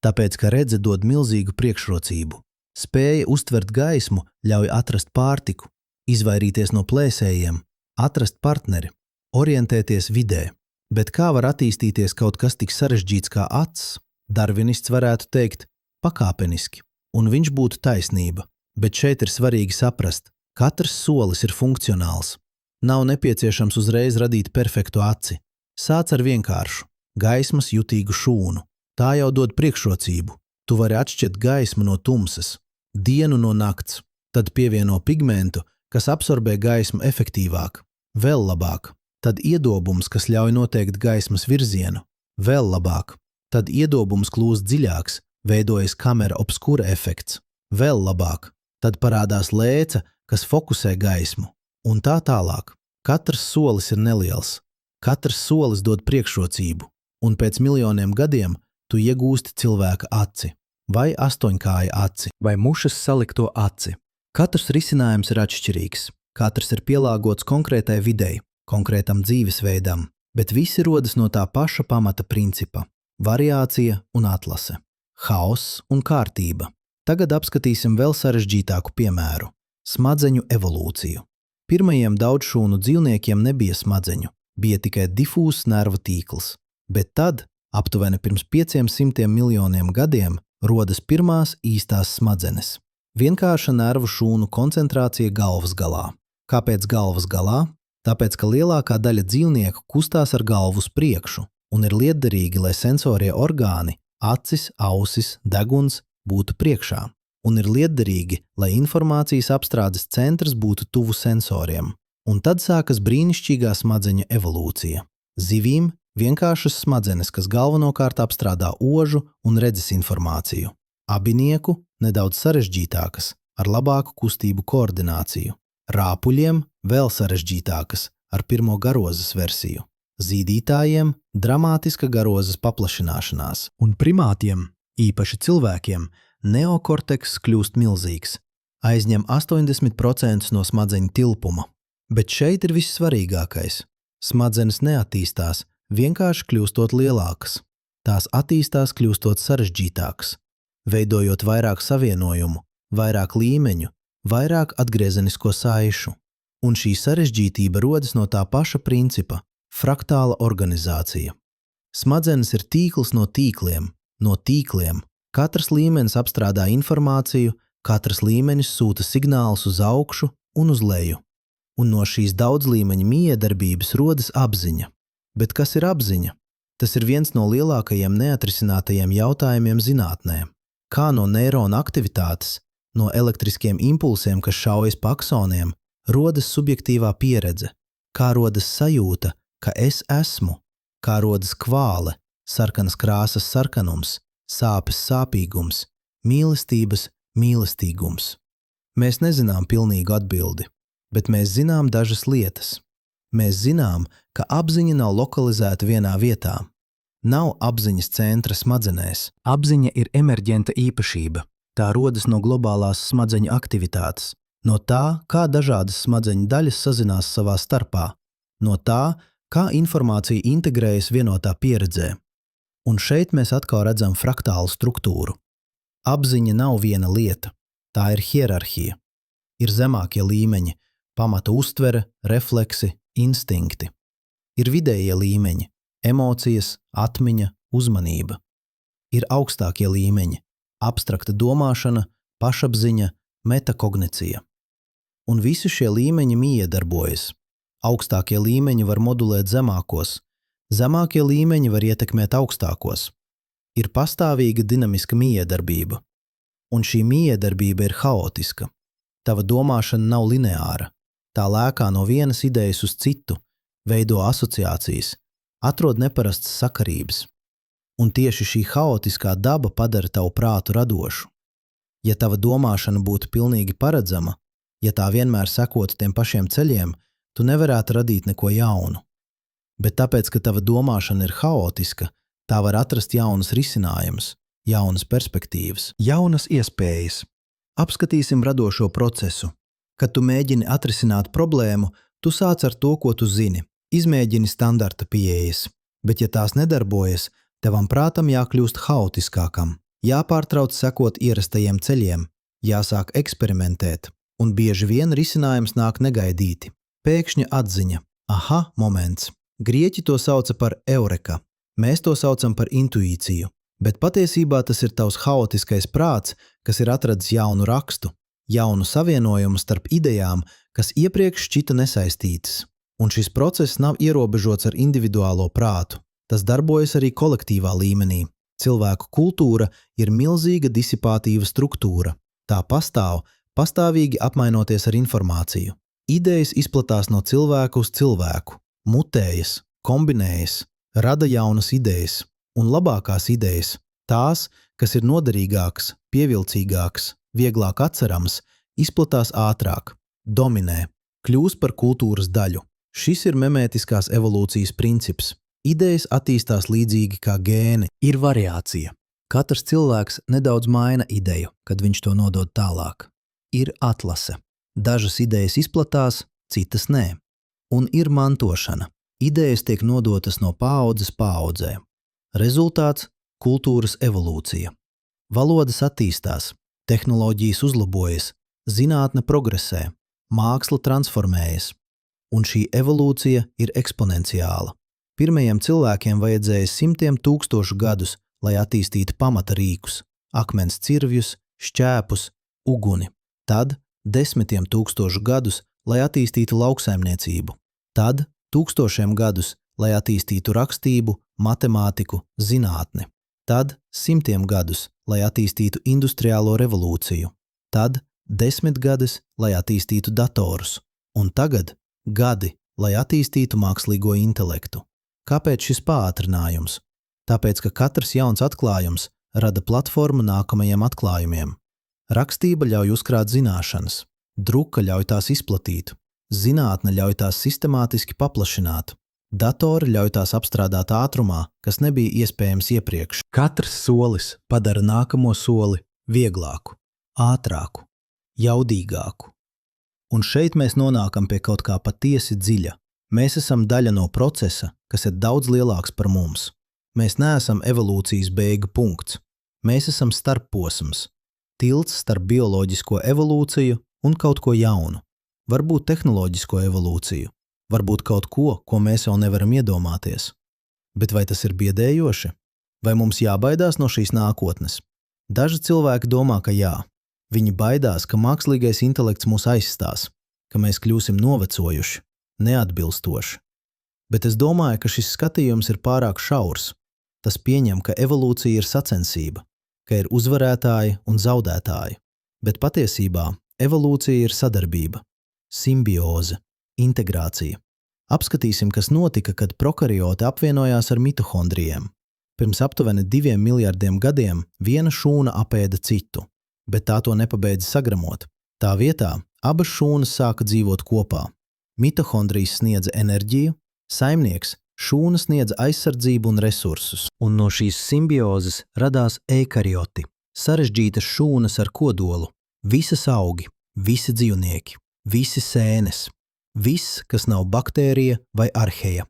Speaker 1: Tāpēc, ka redze dod milzīgu priekšrocību. Spēja uztvert gaismu ļauj atrast pārtiku, izvairīties no plēsējiem, atrast partneri, orientēties vidē. Bet kā var attīstīties kaut kas tik sarežģīts kā acis? Darvinists varētu teikt pakāpeniski, un viņš būtu taisnība. Bet šeit ir svarīgi saprast, katrs solis ir funkcionāls. Nav nepieciešams uzreiz radīt perfektu aci. Sāc ar vienkāršu, gaismas jutīgu šūnu. Tā jau dod priekšrocību. Tu vari atšķirt gaismu no tumsas, dienu no nakts, tad pievieno pigmentu, kas absorbē gaismu efektīvāk, vēl labāk, tad iedobums, kas ļauj noteikt gaismas virzienu, vēl labāk, tad iedobums kļūst dziļāks, veidojas kamera obskura efekts, vēl labāk, tad parādās lēca, kas fokusē gaismu, un tā tālāk. Katrs solis ir neliels, katrs solis dod priekšrocību, un pēc miljoniem gadiem tu iegūsti cilvēka aci, vai astoņkāja aci, vai mušas salikto aci. Katrs risinājums ir atšķirīgs, katrs ir pielāgots konkrētai videi, konkrētam dzīvesveidam, bet visi rodas no tā paša pamata principa – variācija un atlase, haoss un kārtība. Tagad apskatīsim vēl sarežģītāku piemēru – smadzeņu evolūciju. Pirmajiem daudzšūnu dzīvniekiem nebija smadzeņu, bija tikai difūzs nervu tīkls, bet tad, aptuveni pirms 500 miljoniem gadiem, rodas pirmās īstās smadzenes. Vienkārša nervu šūnu koncentrācija galvas galā. Kāpēc galvas galā? Tāpēc, ka lielākā daļa dzīvnieku kustās ar galvu uz priekšu un ir lietderīgi, lai sensorie orgāni, acis, ausis, deguns būtu priekšā, un ir lietderīgi, lai informācijas apstrādes centrs būtu tuvu sensoriem. Un tad sākas brīnišķīgā smadzeņu evolūcija. Zivīm vienkāršas smadzenes, kas galvenokārt apstrādā ožu un redzes informāciju. Abinieku nedaudz sarežģītākas, ar labāku kustību koordināciju. Rāpuļiem vēl sarežģītākas, ar pirmo garozas versiju. Zīdītājiem dramātiska garozas paplašināšanās. Un primātiem, īpaši cilvēkiem, neokorteks kļūst milzīgs. Aizņem 80% no smadzeņu tilpuma. Bet šeit ir vissvarīgākais. Smadzenes neattīstās, vienkārši kļūstot lielākas. Tās attīstās kļūstot sarežģītākas, veidojot vairāk savienojumu, vairāk līmeņu, vairāk atgriezenisko saišu. Un šī sarežģītība rodas no tā paša principa – fraktāla organizācija. Smadzenes ir tīkls no tīkliem. Katrs līmenis apstrādā informāciju, katrs līmenis sūta signālus uz augšu un uz leju. Un no šīs daudzlīmeņa mijiedarbības rodas apziņa. Bet kas ir apziņa? Tas ir viens no lielākajiem neatrisinātajiem jautājumiem zinātnē. Kā no neirona aktivitātes, no elektriskiem impulsiem, kas šaujas pa aksoniem, rodas subjektīvā pieredze, kā rodas sajūta, ka es esmu, kā rodas kvāle, sarkanas krāsas sarkanums, sāpes sāpīgums, mīlestības mīlestīgums. Mēs nezinām pilnīgu atbildi, bet mēs zinām dažas lietas. Mēs zinām, ka apziņa nav lokalizēta vienā vietā. Nav apziņas centra smadzenēs. Apziņa ir emerģenta īpašība. Tā rodas no globālās smadzeņu aktivitātes, no tā, kā dažādas smadzeņu daļas sazinās savā starpā, no tā, kā informācija integrējas vienotā pieredzē. Un šeit mēs atkal redzam fraktālu struktūru. Apziņa nav viena lieta, tā ir hierarhija. Ir zemākie līmeņi, pamata uztvere, refleksi, instinkti. Ir vidējie līmeņi, emocijas, atmiņa, uzmanība. Ir augstākie līmeņi, abstrakta domāšana, pašapziņa, metakognicija. Un visi šie līmeņi miedarbojas. Augstākie līmeņi var modulēt zemākos, zemākie līmeņi var ietekmēt augstākos. Ir pastāvīga dinamiska miedarbība, un šī miedarbība ir haotiska. Tava domāšana nav lineāra, tā lēkā no vienas idejas uz citu, veido asociācijas, atrod neparastas sakarības. Un tieši šī haotiskā daba padara tavu prātu radošu. Ja tava domāšana būtu pilnīgi paredzama, ja tā vienmēr sekotu tiem pašiem ceļiem, tu nevarētu radīt neko jaunu. Bet tāpēc, ka tava domāšana ir haotiska, tā var atrast jaunas risinājumus, jaunas perspektīvas, jaunas iespējas. Apskatīsim radošo procesu. Kad tu mēģini atrisināt problēmu, tu sāc ar to, ko tu zini. Izmēģini standarta pieejas, bet ja tās nedarbojas, tavam prātam jākļūst haotiskākam, jāpārtrauc sekot ierastajiem ceļiem, jāsāk eksperimentēt, un bieži vien risinājums nāk negaidīti. Pēkšņa atziņa. Aha, moments. Grieķi to sauca par eureka. Mēs to saucam par intuīciju, bet patiesībā tas ir tavs haotiskais prāts, kas ir atradis jaunu rakstu, jaunu savienojumu starp idejām, kas iepriekš šķita nesaistītas. Un šis process nav ierobežots ar individuālo prātu. Tas darbojas arī kolektīvā līmenī. Cilvēku kultūra ir milzīga disipātīva struktūra. Tā pastāvīgi apmainoties ar informāciju. Idejas izplatās no cilvēku uz cilvēku, mutējas, kombinējas, rada jaunas idejas un labākās idejas, tās, kas ir noderīgākas, pievilcīgākas, vieglāk atceramas, izplatās ātrāk, dominē, kļūst par kultūras daļu. Šis ir memētiskās evolūcijas princips. Idejas attīstās līdzīgi kā gēni. Ir variācija. Katrs cilvēks nedaudz maina ideju, kad viņš to nodod tālāk. Ir atlase. Dažas idejas izplatās, citas nē. Un ir mantošana. Idejas tiek nodotas no paaudzes paaudzē. Rezultāts – kultūras evolūcija. Valodas attīstās, tehnoloģijas uzlabojas, zinātne progresē, māksla transformējas. Un šī evolūcija ir eksponenciāla. Pirmajiem cilvēkiem vajadzēja 100 000 gadus, lai attīstītu pamata rīkus, akmens cirvjus, šķēpus, uguni. Tad 10 000 gadus, lai attīstītu lauksaimniecību. Tad 1000 gadus, lai attīstītu rakstību, matemātiku, zinātni. Tad 100 gadus, lai attīstītu industriālo revolūciju. Tad 10 gadus, lai attīstītu datorus. Un tagad gadi, lai attīstītu mākslīgo intelektu. Kāpēc šis pātrinājums? Tāpēc, ka katrs jauns atklājums rada platformu nākamajiem atklājumiem. Rakstība ļauj uzkrāt zināšanas, druka ļauj tās izplatīt, zinātne ļauj tās sistemātiski paplašināt, datori ļauj tās apstrādāt ātrumā, kas nebija iespējams iepriekš. Katrs solis padara nākamo soli vieglāku, ātrāku, jaudīgāku. Un šeit mēs nonākam pie kaut kā patiesi dziļa. Mēs esam daļa no procesa, kas ir daudz lielāks par mums. Mēs neesam evolūcijas beigu punkts. Mēs esam starpposms, tilts starp bioloģisko evolūciju un kaut ko jaunu. Varbūt tehnoloģisko evolūciju, varbūt kaut ko, ko mēs jau nevaram iedomāties. Bet vai tas ir biedējoši? Vai mums jābaidās no šīs nākotnes? Daži cilvēki domā, ka jā. Viņi baidās, ka mākslīgais intelekts mūs aizstās, ka mēs kļūsim novecojuši, neatbilstoši. Bet es domāju, ka šis skatījums ir pārāk šaurs. Tas pieņem, ka evolūcija ir sacensība, ka ir uzvarētāji un zaudētāji. Bet patiesībā evolūcija ir sadarbība, simbioze, integrācija. Apskatīsim, kas notika, kad prokarioti apvienojās ar mitohondrijiem. Pirms aptuveni 2 miljardiem gadiem viena šūna apēda citu, bet tā to nepabeidza sagramot. Tā vietā abas šūnas sāka dzīvot kopā. Mitohondrijas sniedza enerģiju, saimnieks šūna sniedza aizsardzību un resursus. Un no šīs simbiozes radās eikarioti, sarežģītas šūnas ar kodolu, visas augi, visi dzīvnieki, visi sēnes, viss, kas nav baktērija vai arheja.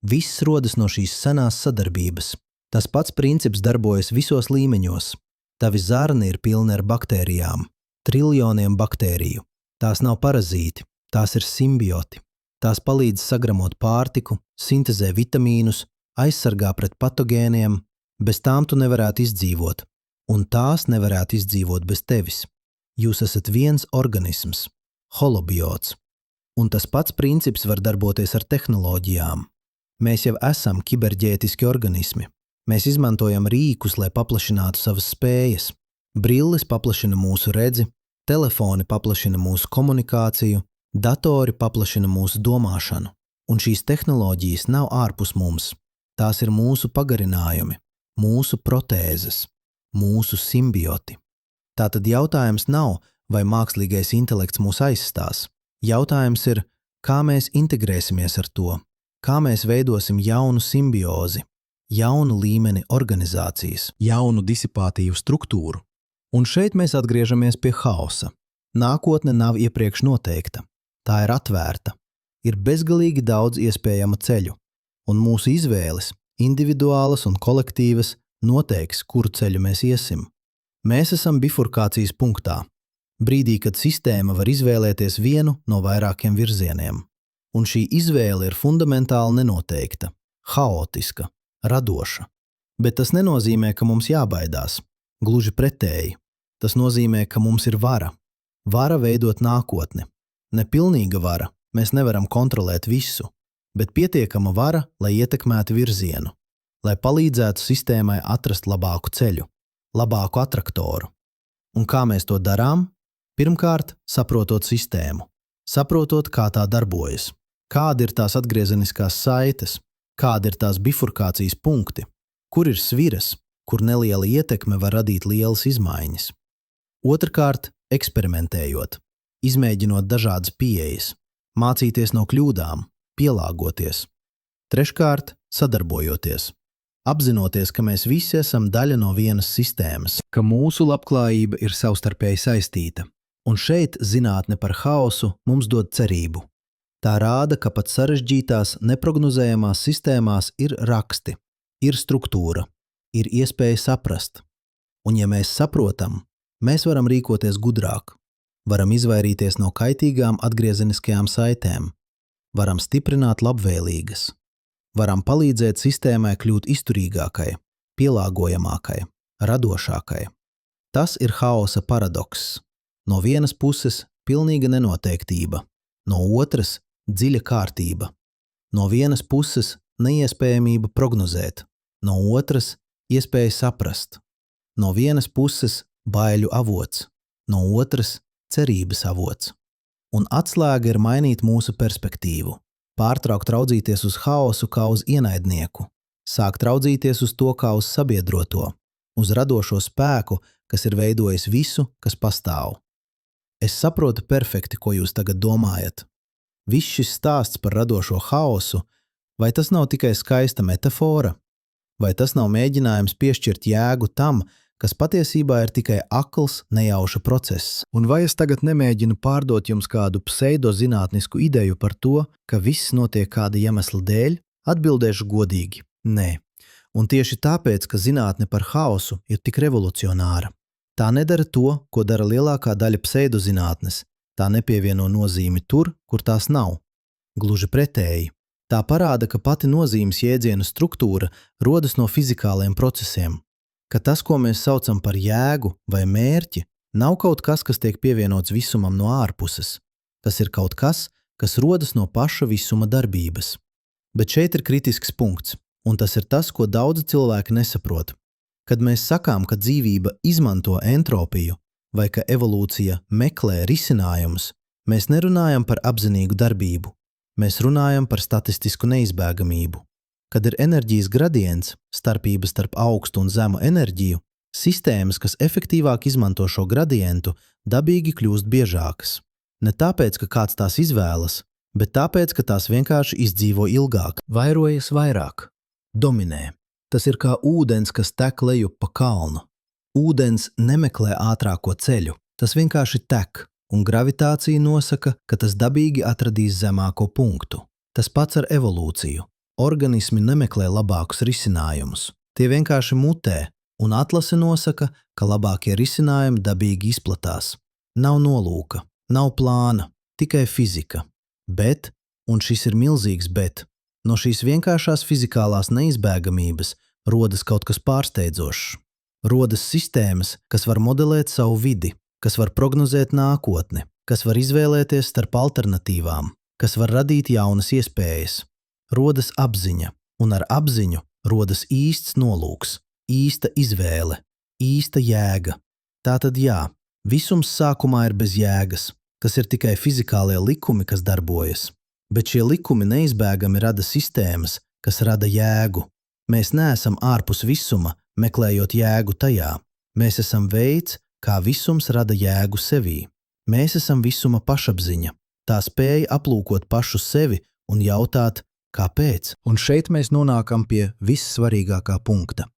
Speaker 1: Viss rodas no šīs senās sadarbības. Tas pats princips darbojas visos līmeņos. Tavi zarni ir pilni ar baktērijām, triljoniem baktēriju. Tās nav parazīti, tās ir simbioti. Tās palīdz sagramot pārtiku, sintezē vitamīnus, aizsargā pret patogēniem. Bez tām tu nevarētu izdzīvot, un tās nevarētu izdzīvot bez tevis. Jūs esat viens organisms, holobiots. Un tas pats princips var darboties ar tehnoloģijām. Mēs jau esam kiberģētiski organismi. Mēs izmantojam rīkus, lai paplašinātu savas spējas. Brilles paplašina mūsu redzi, telefoni paplašina mūsu komunikāciju, datori paplašina mūsu domāšanu. Un šīs tehnoloģijas nav ārpus mums. Tās ir mūsu pagarinājumi, mūsu protēzes, mūsu simbioti. Tātad jautājums nav, vai mākslīgais intelekts mūs aizstās. Jautājums ir, kā mēs integrēsimies ar to, kā mēs veidosim jaunu simbiozi, jaunu līmeni organizācijas, jaunu disipātīvu struktūru. Un šeit mēs atgriežamies pie haosa. Nākotne nav iepriekš noteikta. Tā ir atvērta. Ir bezgalīgi daudz iespējamu ceļu, un mūsu izvēles, individuālas un kolektīvas, noteiks, kuru ceļu mēs iesim. Mēs esam bifurkācijas punktā, brīdī, kad sistēma var izvēlēties vienu no vairākiem virzieniem. Un šī izvēle ir fundamentāli nenoteikta, haotiska, radoša. Bet tas nenozīmē, ka mums jābaidās. Gluži pretēji. Tas nozīmē, ka mums ir vara. Vara veidot nākotni. Nepilnīga vara. Mēs nevaram kontrolēt visu, bet pietiekama vara, lai ietekmētu virzienu, lai palīdzētu sistēmai atrast labāku ceļu, labāku atraktoru. Un kā mēs to darām? Pirmkārt, saprotot sistēmu, saprotot, kā tā darbojas, kāda ir tās atgriezeniskās saites, kāda ir tās bifurkācijas punkti, kur ir sviras, kur neliela ietekme var radīt lielas izmaiņas. Otrkārt, eksperimentējot, izmēģinot dažādas pieejas, mācīties no kļūdām, pielāgoties. Treškārt, sadarbojoties, apzinoties, ka mēs visi esam daļa no vienas sistēmas, ka mūsu labklājība ir savstarpēji saistīta. Un šeit zinātne par haosu mums dod cerību. Tā rāda, ka pat sarežģītās, neprognozējamās sistēmās ir raksti, ir struktūra, ir iespēja saprast. Un ja mēs saprotam, mēs varam rīkoties gudrāk, varam izvairīties no kaitīgām atgriezeniskajām saitēm, varam stiprināt labvēlīgas, varam palīdzēt sistēmai kļūt izturīgākai, pielāgojamākai, radošākai. Tas ir haosa paradokss. No vienas puses pilnīga nenoteiktība, no otras dziļa kārtība, No vienas puses neiespējamība prognozēt, no otras iespēja saprast. No vienas puses baiļu avots, no otras cerības avots. Un atslēga ir mainīt mūsu perspektīvu, pārtraukt raudzīties uz haosu kā uz ienaidnieku, sākt raudzīties uz to kā uz sabiedroto, uz radošo spēku, kas ir veidojis visu, kas pastāv. Es saprotu perfekti, ko jūs tagad domājat. Viss šis stāsts par radošo haosu, vai tas nav tikai skaista metafora? Vai tas nav mēģinājums piešķirt jēgu tam, kas patiesībā ir tikai akls, nejauša process? Un vai es tagad nemēģinu pārdot jums kādu pseidozinātnisku ideju par to, ka viss notiek kāda iemesla dēļ? Atbildēšu godīgi – nē. Un tieši tāpēc, ka zinātne par haosu ir tik revolucionāra. Tā nedara to, ko dara lielākā daļa pseidozinātnes. Tā nepievieno nozīmi tur, kur tās nav. Gluži pretēji. Tā parāda, ka pati nozīmes jēdziena struktūra rodas no fizikāliem procesiem. Ka tas, ko mēs saucam par jēgu vai mērķi, nav kaut kas, kas tiek pievienots visumam no ārpuses. Tas ir kaut kas, kas rodas no paša visuma darbības. Bet šeit ir kritisks punkts, un tas ir tas, ko daudzi cilvēki nesaprot. Kad mēs sakām, ka dzīvība izmanto entropiju vai ka evolūcija meklē risinājumus, mēs nerunājam par apzinīgu darbību. Mēs runājam par statistisku neizbēgamību. Kad ir enerģijas gradients, starpības starp augstu un zemu enerģiju, sistēmas, kas efektīvāk izmanto šo gradientu, dabīgi kļūst biežākas. Ne tāpēc, ka kāds tās izvēlas, bet tāpēc, ka tās vienkārši izdzīvo ilgāk, vairojas vairāk, dominē. Tas ir kā ūdens, kas tek lejup pa kalnu. Ūdens nemeklē ātrāko ceļu, tas vienkārši tek, un gravitācija nosaka, ka tas dabīgi atradīs zemāko punktu. Tas pats ar evolūciju. Organismi nemeklē labākus risinājumus. Tie vienkārši mutē, un atlase nosaka, ka labākie risinājumi dabīgi izplatās. Nav nolūka, nav plāna, tikai fizika. Bet, un šis ir milzīgs bet, no šīs vienkāršās fizikālās neizbēgamības rodas kaut kas pārsteidzošs. Rodas sistēmas, kas var modelēt savu vidi, kas var prognozēt nākotni, kas var izvēlēties starp alternatīvām, kas var radīt jaunas iespējas. Rodas apziņa, un ar apziņu rodas īsts nolūks, īsta izvēle, īsta jēga. Tātad jā, visums sākumā ir bez jēgas, kas ir tikai fizikālie likumi, kas darbojas. Bet šie likumi neizbēgami rada sistēmas, kas rada jēgu. Mēs neesam ārpus visuma, meklējot jēgu tajā. Mēs esam veids, kā visums rada jēgu sevī. Mēs esam visuma pašapziņa. Tā spēja aplūkot pašu sevi un jautāt, kāpēc? Un šeit mēs nonākam pie vissvarīgākā punkta.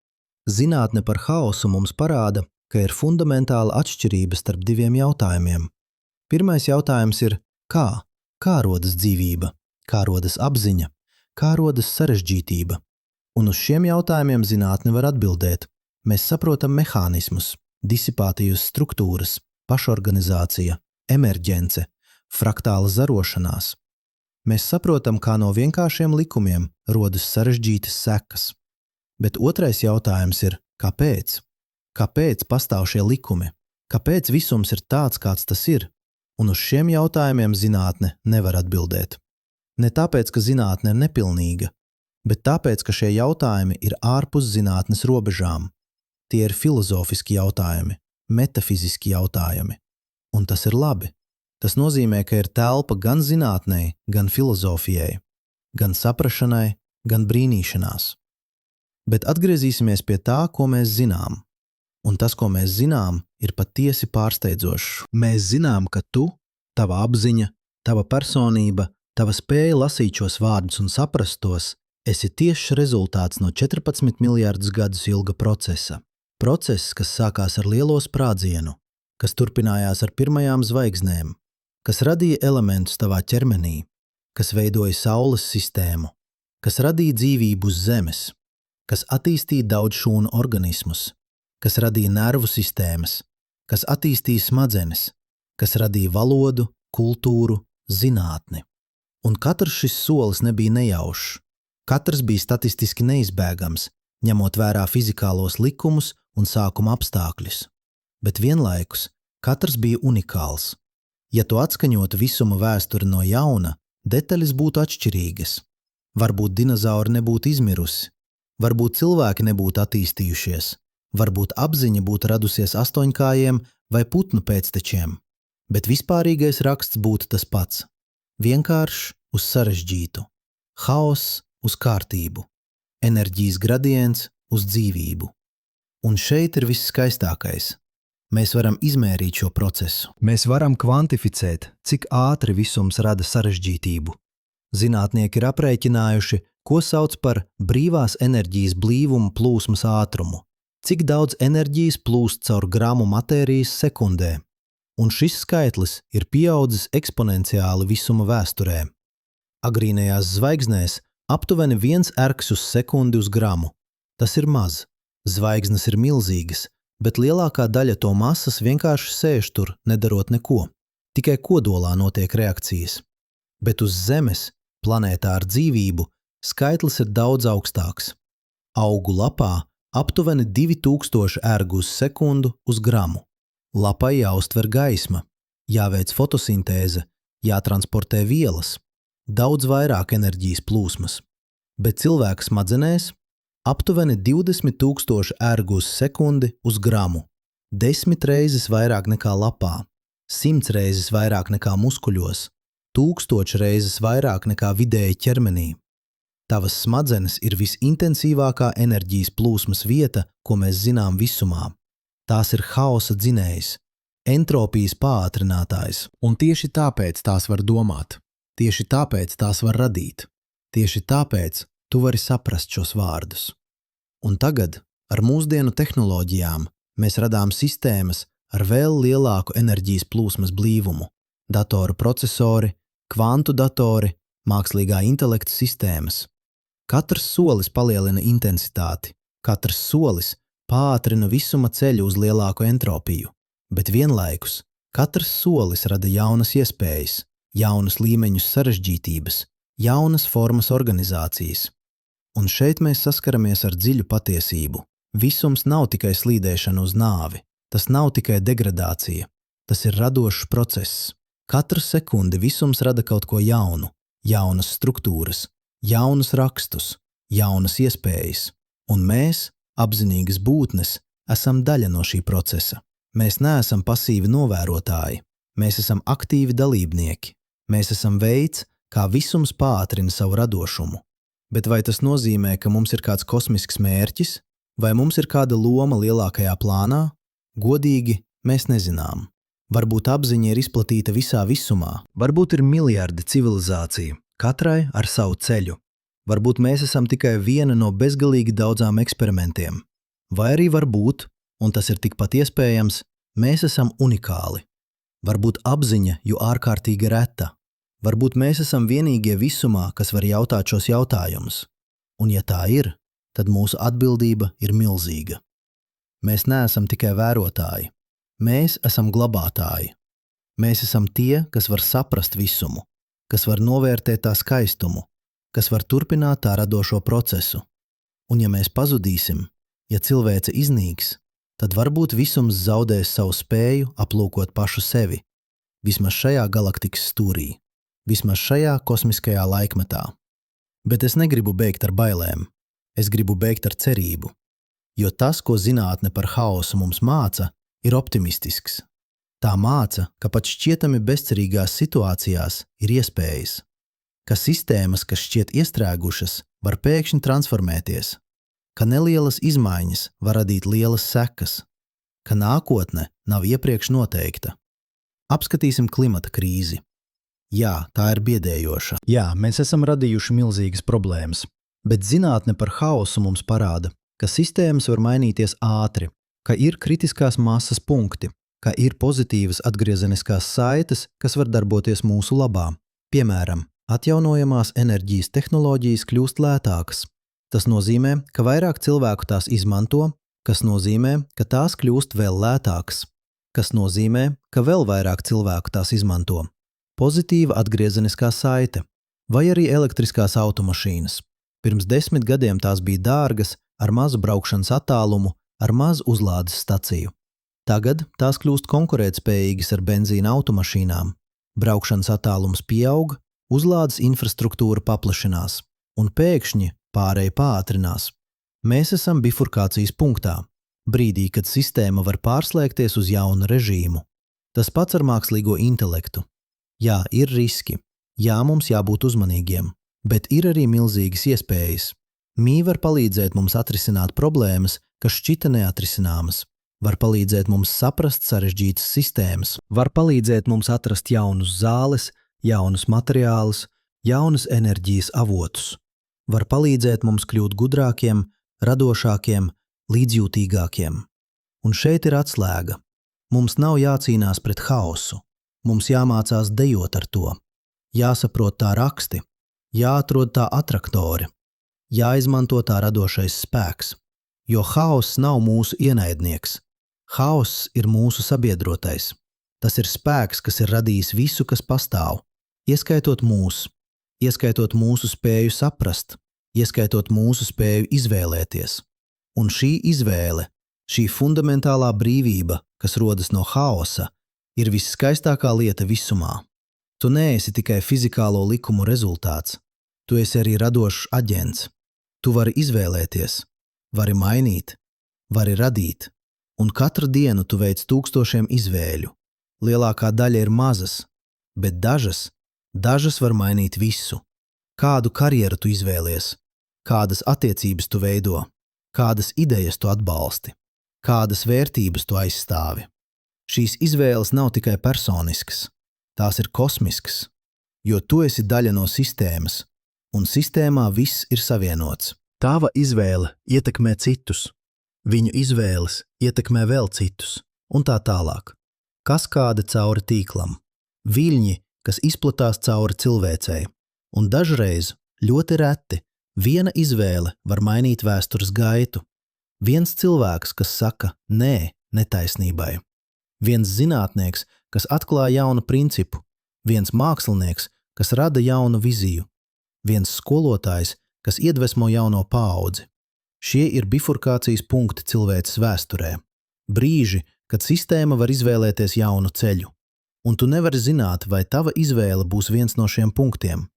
Speaker 1: Zinātne par haosu mums parāda, ka ir fundamentāla atšķirība starp diviem jautājumiem. Pirmais jautājums ir, kā? Kā rodas dzīvība? Kā rodas apziņa? Kā rodas sarežģītība? Un uz šiem jautājumiem zinātne var atbildēt. Mēs saprotam mehānismus, disipātijas struktūras, pašorganizācija, emerģence, fraktāla zarošanās. Mēs saprotam, kā no vienkāršiem likumiem rodas sarežģītas sekas. Bet otrais jautājums ir, kāpēc? Kāpēc pastāv šie likumi? Kāpēc visums ir tāds, kāds tas ir? Un uz šiem jautājumiem zinātne nevar atbildēt. Ne tāpēc, ka zinātne ir nepilnīga, bet tāpēc, ka šie jautājumi ir ārpus zinātnes robežām. Tie ir filozofiski jautājumi, metafiziski jautājumi. Un tas ir labi. Tas nozīmē, ka ir telpa gan zinātnei, gan filozofijai, gan saprašanai, gan brīnīšanās. Bet atgriezīsimies pie tā, ko mēs zinām. Un tas, ko mēs zinām, ir patiesi pārsteidzošs. Mēs zinām, ka tu, tava apziņa, tava personība, tava spēja lasīt šos vārdus un saprast tos, esi tiešs rezultāts no 14 miljardus gadus ilga procesa. Process, kas sākās ar lielo sprādzienu, kas turpinājās ar pirmajām zvaigznēm, kas radīja elementus tavā ķermenī, kas veidoja saules sistēmu, kas radīja dzīvību uz zemes, kas attīstīja daudz šūnu organismus, kas radīja nervu sistēmas, kas attīstīja smadzenes, kas radīja valodu, kultūru, zinātni. Un katrs šis solis nebija nejaušs. Katrs bija statistiski neizbēgams, ņemot vērā fizikālos likumus un sākuma apstākļus. Bet vienlaikus katrs bija unikāls. Ja tu atskaņotu visuma vēsturi no jauna, detaļas būtu atšķirīgas. Varbūt dinozauri nebūtu izmirusi, varbūt cilvēki nebūtu attīstījušies, varbūt apziņa būtu radusies astoņkājiem vai putnu pēctečiem, bet vispārīgais raksts būtu tas pats – vienkāršs uz sarežģītu, haoss uz kārtību, enerģijas gradients uz dzīvību. Un šeit ir viss skaistākais. Mēs varam izmērīt šo procesu. Mēs varam kvantificēt, cik ātri visums rada sarežģītību. Zinātnieki ir aprēķinājuši, ko sauc par brīvās enerģijas blīvuma plūsmas ātrumu, cik daudz enerģijas plūst caur gramu matērijas sekundē, un šis skaitlis ir pieaudzis eksponenciāli visuma vēsturē. Agrīnajās zvaigznēs aptuveni 1 erks uz sekundi uz gramu. Tas ir maz. Zvaigznes ir milzīgas, bet lielākā daļa to masas vienkārši sēž tur, nedarot neko. Tikai kodolā notiek reakcijas. Bet uz Zemes, planētā ar dzīvību, skaitlis ir daudz augstāks. Augu lapā aptuveni 2000 ergu uz sekundu uz gramu. Lapai jāuztver gaisma, jāveic fotosintēze, jātransportē vielas, daudz vairāk enerģijas plūsmas. Bet cilvēka smadzenēs aptuveni 20 000 ergu uz sekundi uz gramu, 10 reizes vairāk nekā lapā, 100 reizes vairāk nekā muskuļos, 1000 reizes vairāk nekā vidēji ķermenī. Tavas smadzenes ir visintensīvākā enerģijas plūsmas vieta, ko mēs zinām visumā. Tās ir haosa dzinējs, entropijas pātrinātājs. Un tieši tāpēc tās var domāt, tieši tāpēc tās var radīt, tieši tāpēc tu vari saprast šos vārdus. Un tagad, ar mūsdienu tehnoloģijām, mēs radām sistēmas ar vēl lielāku enerģijas plūsmas blīvumu, datoru procesori, kvantu datori, mākslīgā intelekta sistēmas. Katrs solis palielina intensitāti, katrs solis pātrina visuma ceļu uz lielāku entropiju, bet vienlaikus katrs solis rada jaunas iespējas, jaunas līmeņus sarežģītības, jaunas formas organizācijas. Un šeit mēs saskaramies ar dziļu patiesību. Visums nav tikai slīdēšana uz nāvi, tas nav tikai degradācija, tas ir radošs process. Katru sekundi visums rada kaut ko jaunu, jaunas struktūras, jaunus rakstus, jaunas iespējas. Un mēs, apzinīgas būtnes, esam daļa no šī procesa. Mēs neesam pasīvi novērotāji, mēs esam aktīvi dalībnieki, mēs esam veids, kā visums pātrina savu radošumu. Bet vai tas nozīmē, ka mums ir kāds kosmisks mērķis, vai mums ir kāda loma lielākajā plānā? Godīgi, mēs nezinām. Varbūt apziņa ir izplatīta visā visumā. Varbūt ir miljardi civilizāciju, katrai ar savu ceļu. Varbūt mēs esam tikai viena no bezgalīgi daudzām eksperimentiem. Vai arī varbūt, un tas ir tikpat iespējams, mēs esam unikāli. Varbūt apziņa jo ārkārtīgi reta. Varbūt mēs esam vienīgie visumā, kas var jautāt šos jautājumus. Un ja tā ir, tad mūsu atbildība ir milzīga. Mēs neesam tikai vērotāji. Mēs esam glabātāji. Mēs esam tie, kas var saprast visumu, kas var novērtēt tā skaistumu, kas var turpināt tā radošo procesu. Un ja mēs pazudīsim, ja cilvēce iznīks, tad varbūt visums zaudēs savu spēju aplūkot pašu sevi, vismaz šajā galaktikas stūrī. Vismaz šajā kosmiskajā laikmetā. Bet es negribu beigt ar bailēm, es gribu beigt ar cerību, jo tas, ko zinātne par haosu mums māca, ir optimistisks. Tā māca, ka pat šķietami bezcerīgās situācijās ir iespējas, ka sistēmas, kas šķiet iestrēgušas, var pēkšņi transformēties, ka nelielas izmaiņas var radīt lielas sekas, ka nākotne nav iepriekš noteikta. Apskatīsim klimata krīzi. Jā, tā ir biedējoša. Jā, mēs esam radījuši milzīgas problēmas, bet zinātne par haosu mums parāda, ka sistēmas var mainīties ātri, ka ir kritiskās masas punkti, ka ir pozitīvas atgriezeniskās saites, kas var darboties mūsu labā. Piemēram, atjaunojamās enerģijas tehnoloģijas kļūst lētākas. Tas nozīmē, ka vairāk cilvēku tās izmanto, kas nozīmē, ka tās kļūst vēl lētākas, kas nozīmē, ka vēl vairāk cilvēku tās izmanto. Pozitīva atgriezeniskā saite, vai arī elektriskās automašīnas. Pirms 10 gadiem tās bija dārgas, ar mazu braukšanas attālumu, ar mazu uzlādes staciju. Tagad tās kļūst konkurētspējīgas ar benzīna automašīnām. Braukšanas attālums pieaug, uzlādes infrastruktūra paplašinās, un pēkšņi pārēj pātrinās. Mēs esam bifurkācijas punktā, brīdī, kad sistēma var pārslēgties uz jaunu režīmu. Tas pats ar mākslīgo intelektu. Jā, ir riski. Jā, mums jābūt uzmanīgiem, bet ir arī milzīgas iespējas. Mī var palīdzēt mums atrisināt problēmas, kas šķita neatrisināmas. Var palīdzēt mums saprast sarežģītas sistēmas. Var palīdzēt mums atrast jaunus zāles, jaunus materiālus, jaunus enerģijas avotus. Var palīdzēt mums kļūt gudrākiem, radošākiem, līdzjūtīgākiem. Un šeit ir atslēga. Mums nav jācīnās pret haosu. Mums jāmācās dejot ar to. Jāsaprot tā raksti, jāatrod tā atraktori, jāizmanto tā radošais spēks. Jo haoss nav mūsu ienaidnieks. Haoss ir mūsu sabiedrotais. Tas ir spēks, kas ir radījis visu, kas pastāv, ieskaitot mūsu spēju saprast, ieskaitot mūsu spēju izvēlēties. Un šī izvēle, šī fundamentālā brīvība, kas rodas no haosa, ir visskaistākā lieta visumā. Tu neesi tikai fizikālo likumu rezultāts, tu esi arī radošs aģents. Tu vari izvēlēties, vari mainīt, vari radīt, un katru dienu tu veic tūkstošiem izvēļu. Lielākā daļa ir mazas, bet dažas var mainīt visu. Kādu karjeru tu izvēlies, kādas attiecības tu veido, kādas idejas tu atbalsti, kādas vērtības tu aizstāvi. Šīs izvēles nav tikai personiskas, tās ir kosmiskas, jo tu esi daļa no sistēmas, un sistēmā viss ir savienots. Tava izvēle ietekmē citus, viņu izvēles ietekmē vēl citus, un tā tālāk. Kaskāde cauri tīklam, viļņi, kas izplatās cauri cilvēcei, un dažreiz, ļoti reti, viena izvēle var mainīt vēstures gaitu. Viens cilvēks, kas saka nē netaisnībai. Viens zinātnieks, kas atklāja jaunu principu. Viens mākslinieks, kas rada jaunu viziju. Viens skolotājs, kas iedvesmo jauno paudzi. Šie ir bifurkācijas punkti cilvēces vēsturē. Brīži, kad sistēma var izvēlēties jaunu ceļu. Un tu nevari zināt, vai tava izvēle būs viens no šiem punktiem.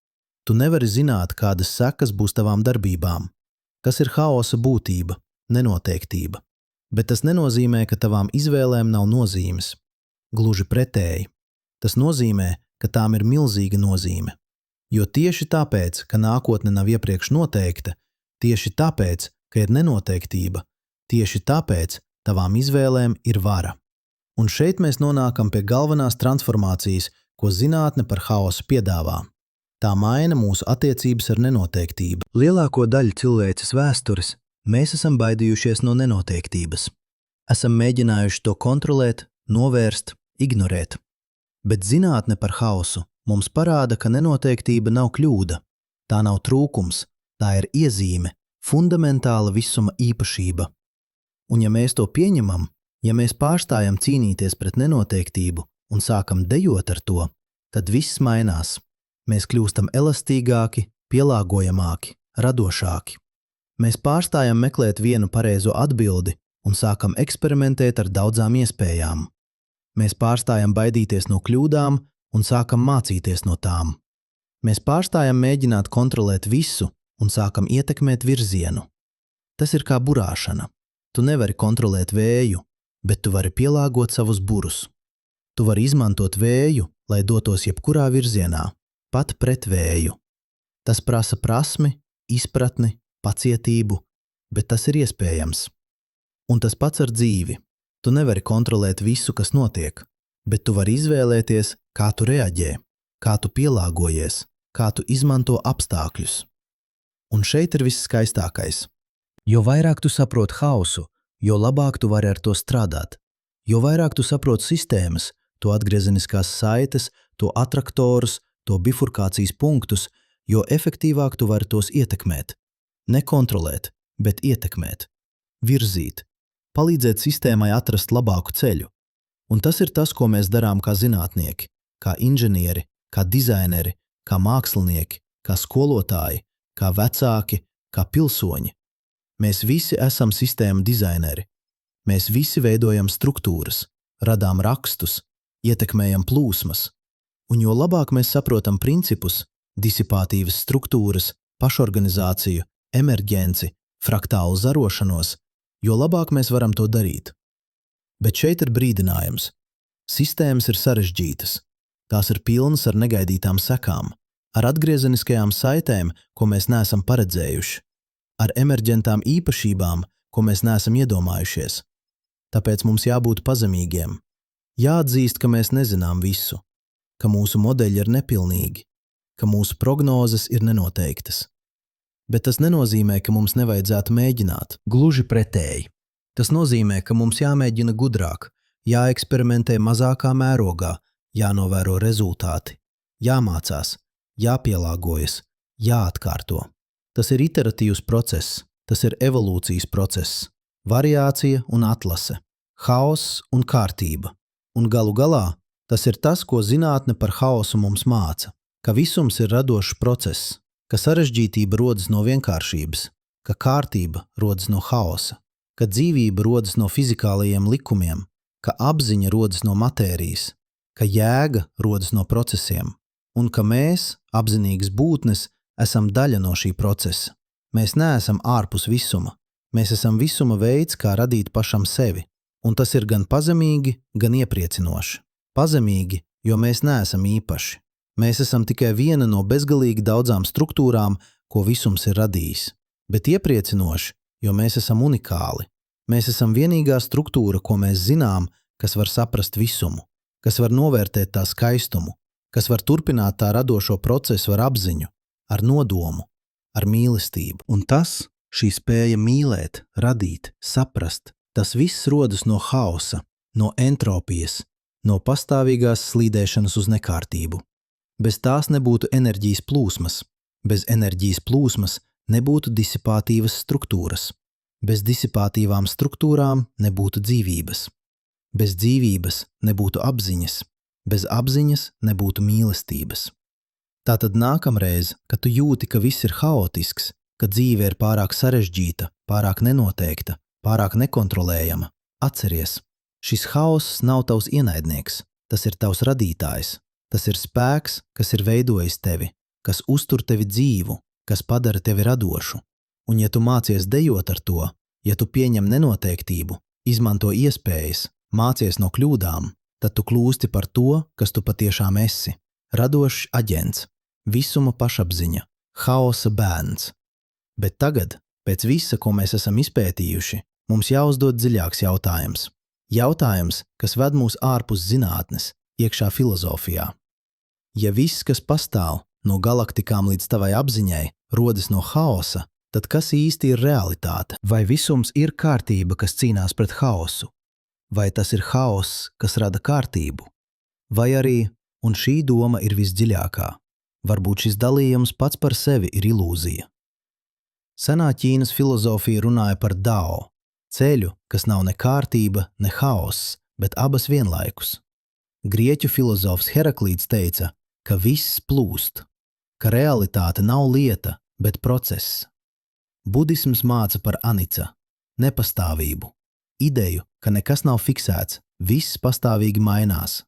Speaker 1: Tu nevari zināt, kādas sekas būs tavām darbībām. Tas ir haosa būtība, nenoteiktība. Bet tas nenozīmē, ka tavām izvēlēm nav nozīmes. Gluži pretēji. Tas nozīmē, ka tām ir milzīga nozīme. Jo tieši tāpēc, ka nākotne nav iepriekš noteikta, tieši tāpēc, ka ir nenoteiktība, tieši tāpēc tavām izvēlēm ir vara. Un šeit mēs nonākam pie galvenās transformācijas, ko zinātne par haosu piedāvā. Tā maina mūsu attiecības ar nenoteiktību. Lielāko daļu cilvēces vēstures mēs esam baidījušies no nenoteiktības. Esam mēģinājuši to kontrolēt, novērst, ignorēt. Bet zinātne par haosu mums parāda, ka nenoteiktība nav kļūda. Tā nav trūkums, tā ir iezīme, fundamentāla visuma īpašība. Un ja mēs to pieņemam, ja mēs pārstājam cīnīties pret nenoteiktību un sākam dejot ar to, tad viss mainās. Mēs kļūstam elastīgāki, pielāgojamāki, radošāki. Mēs pārstājam meklēt vienu pareizo atbildi un sākam eksperimentēt ar daudzām iespējām. Mēs pārstājam baidīties no kļūdām un sākam mācīties no tām. Mēs pārstājam mēģināt kontrolēt visu un sākam ietekmēt virzienu. Tas ir kā burāšana. Tu nevari kontrolēt vēju, bet tu vari pielāgot savus burus. Tu vari izmantot vēju, lai dotos jebkurā virzienā, pat pret vēju. Tas prasa prasmi, izpratni, pacietību, bet tas ir iespējams. Un tas pats ar dzīvi. Tu nevari kontrolēt visu, kas notiek, bet tu vari izvēlēties, kā tu reaģē, kā tu pielāgojies, kā tu izmanto apstākļus. Un šeit ir viss skaistākais. Jo vairāk tu saproti haosu, jo labāk tu vari ar to strādāt. Jo vairāk tu saproti sistēmas, to atgriezeniskās saites, to atraktorus, to bifurkācijas punktus, jo efektīvāk tu vari tos ietekmēt. Nekontrolēt, bet ietekmēt. Virzīt. Palīdzēt sistēmai atrast labāku ceļu. Un tas ir tas, ko mēs darām kā zinātnieki, kā inženieri, kā dizaineri, kā mākslinieki, kā skolotāji, kā vecāki, kā pilsoņi. Mēs visi esam sistēmu dizaineri. Mēs visi veidojam struktūras, radām rakstus, ietekmējam plūsmas. Un jo labāk mēs saprotam principus, disipātīvas struktūras, pašorganizāciju, emerģenci, fraktālu zarošanos, jo labāk mēs varam to darīt. Bet šeit ir brīdinājums. Sistēmas ir sarežģītas. Tās ir pilnas ar negaidītām sekām, ar atgriezeniskajām saitēm, ko mēs neesam paredzējuši, ar emerģentām īpašībām, ko mēs neesam iedomājušies. Tāpēc mums jābūt pazemīgiem. Jāatzīst, ka mēs nezinām visu, ka mūsu modeļi ir nepilnīgi, ka mūsu prognozes ir nenoteiktas. Bet tas nenozīmē, ka mums nevajadzētu mēģināt. Gluži pretēji. Tas nozīmē, ka mums jāmēģina gudrāk, jāeksperimentē mazākā mērogā, jānovēro rezultāti, jāmācās, jāpielāgojas, jāatkārto. Tas ir iteratīvs process, tas ir evolūcijas process, variācija un atlase, haoss un kārtība. Un galu galā tas ir tas, ko zinātne par haosu mums māca, ka visums ir radošs process, ka sarežģītība rodas no vienkāršības, ka kārtība rodas no haosa, ka dzīvība rodas no fizikālajiem likumiem, ka apziņa rodas no matērijas, ka jēga rodas no procesiem, un ka mēs, apzinīgas būtnes, esam daļa no šī procesa. Mēs neesam ārpus visuma. Mēs esam visuma veids, kā radīt pašam sevi, un tas ir gan pazemīgi, gan iepriecinoši. Pazemīgi, jo mēs neesam īpaši. Mēs esam tikai viena no bezgalīgi daudzām struktūrām, ko visums ir radījis. Bet iepriecinoši, jo mēs esam unikāli. Mēs esam vienīgā struktūra, ko mēs zinām, kas var saprast visumu, kas var novērtēt tā skaistumu, kas var turpināt tā radošo procesu ar apziņu, ar nodomu, ar mīlestību. Un tas, šī spēja mīlēt, radīt, saprast, tas viss rodas no haosa, no entropijas, no pastāvīgās slīdēšanas uz nekārtību. Bez tās nebūtu enerģijas plūsmas, bez enerģijas plūsmas nebūtu disipātīvas struktūras, bez disipātīvām struktūrām nebūtu dzīvības, bez dzīvības nebūtu apziņas, bez apziņas nebūtu mīlestības. Tātad nākamreiz, kad tu jūti, ka viss ir haotisks, ka dzīve ir pārāk sarežģīta, pārāk nenoteikta, pārāk nekontrolējama, atceries, šis haoss nav tavs ienaidnieks, tas ir tavs radītājs, tas ir spēks, kas ir veidojis tevi, kas uztur tevi dzīvu, kas padara tevi radošu. Un ja tu mācies dejot ar to, ja tu pieņem nenoteiktību, izmanto iespējas, mācies no kļūdām, tad tu kļūsti par to, kas tu patiešām esi. Radošs aģents, visuma pašapziņa, haosa bērns. Bet tagad, pēc visa, ko mēs esam izpētījuši, mums jāuzdod dziļāks jautājums. Jautājums, kas ved mūs ārpus zinātnes, iekšā filozofijā. Ja viss, kas pastāv, no galaktikām līdz tavai apziņai, rodas no haosa, tad kas īsti ir realitāte? Vai visums ir kārtība, kas cīnās pret haosu? Vai tas ir haoss, kas rada kārtību? Vai arī, un šī doma ir visdziļākā, varbūt šis dalījums pats par sevi ir ilūzija. Senā Ķīnas filozofija runāja par Dao, ceļu, kas nav ne kārtība, ne haoss, bet abas vienlaikus. Grieķu filozofs Heraklīts teica, ka viss plūst, ka realitāte nav lieta, bet process. Budisms māca par anicca, nepastāvību, ideju, ka nekas nav fiksēts, viss pastāvīgi mainās.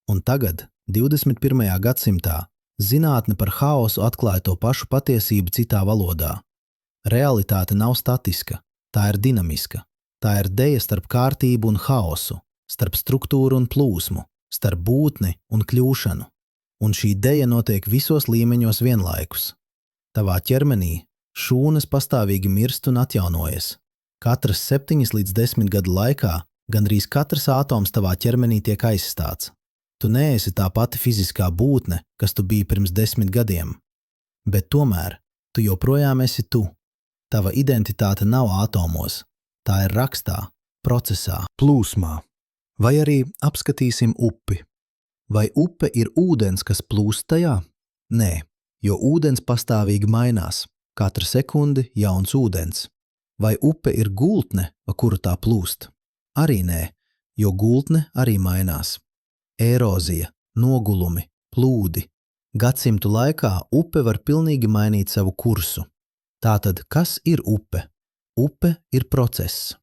Speaker 1: Un tagad, 21. gadsimtā, zinātne par haosu atklāja to pašu patiesību citā valodā. Realitāte nav statiska, tā ir dinamiska, tā ir deja starp kārtību un haosu, starp struktūru un plūsmu, starp būtni un kļūšanu. Un šī deja notiek visos līmeņos vienlaikus. Tavā ķermenī šūnas pastāvīgi mirst un atjaunojas. Katras 7 līdz 10 gadu laikā gandrīz katrs atoms tavā ķermenī tiek aizstāts. Tu neesi tā pati fiziskā būtne, kas tu biji pirms 10 gadiem. Bet tomēr tu joprojām esi tu. Tava identitāte nav atomos. Tā ir rakstā, procesā, plūsmā. Vai arī apskatīsim upi. Vai upe ir ūdens, kas plūst tajā? Nē, jo ūdens pastāvīgi mainās. Katru sekundi jauns ūdens. Vai upe ir gultne, pa kuru tā plūst? Arī nē, jo gultne arī mainās. Erozija, nogulumi, plūdi. Gadsimtu laikā upe var pilnīgi mainīt savu kursu. Tātad, kas ir upe? Upe ir process.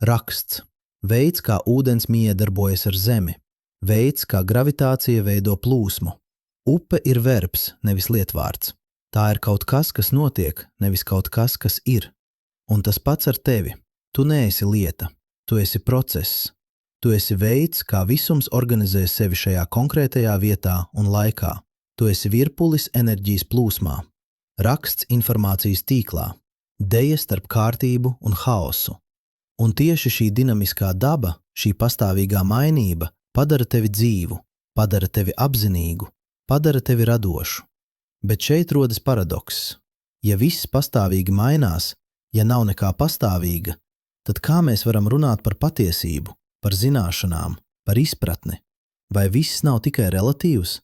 Speaker 1: Raksts. Veids, kā ūdens miedarbojas ar zemi. Veids, kā gravitācija veido plūsmu. Upe ir verbs, nevis lietvārds. Tā ir kaut kas, kas notiek, nevis kaut kas, kas ir. Un tas pats ar tevi. Tu neesi lieta, tu esi process. Tu esi veids, kā visums organizē sevi šajā konkrētajā vietā un laikā. Tu esi virpulis enerģijas plūsmā, raksts informācijas tīklā, deja starp kārtību un haosu. Un tieši šī dinamiskā daba, šī pastāvīgā mainība padara tevi dzīvu, padara tevi apzinīgu, padara tevi radošu. Bet šeit rodas paradokss. Ja viss pastāvīgi mainās, ja nav nekā pastāvīga, tad kā mēs varam runāt par patiesību, par zināšanām, par izpratni? Vai viss nav tikai relatīvs?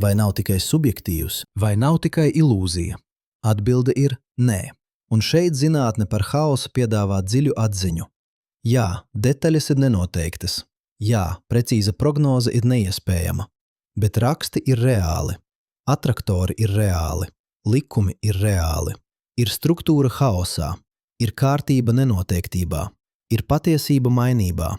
Speaker 1: Vai nav tikai subjektīvs? Vai nav tikai ilūzija? Atbilde ir nē. Un šeit zinātne par haosu piedāvā dziļu atziņu. Jā, detaļas ir nenoteiktas. Jā, precīza prognoze ir neiespējama. Bet raksti ir reāli. Atraktori ir reāli. Likumi ir reāli. Ir struktūra haosā. Ir kārtība nenoteiktībā. Ir patiesība mainībā.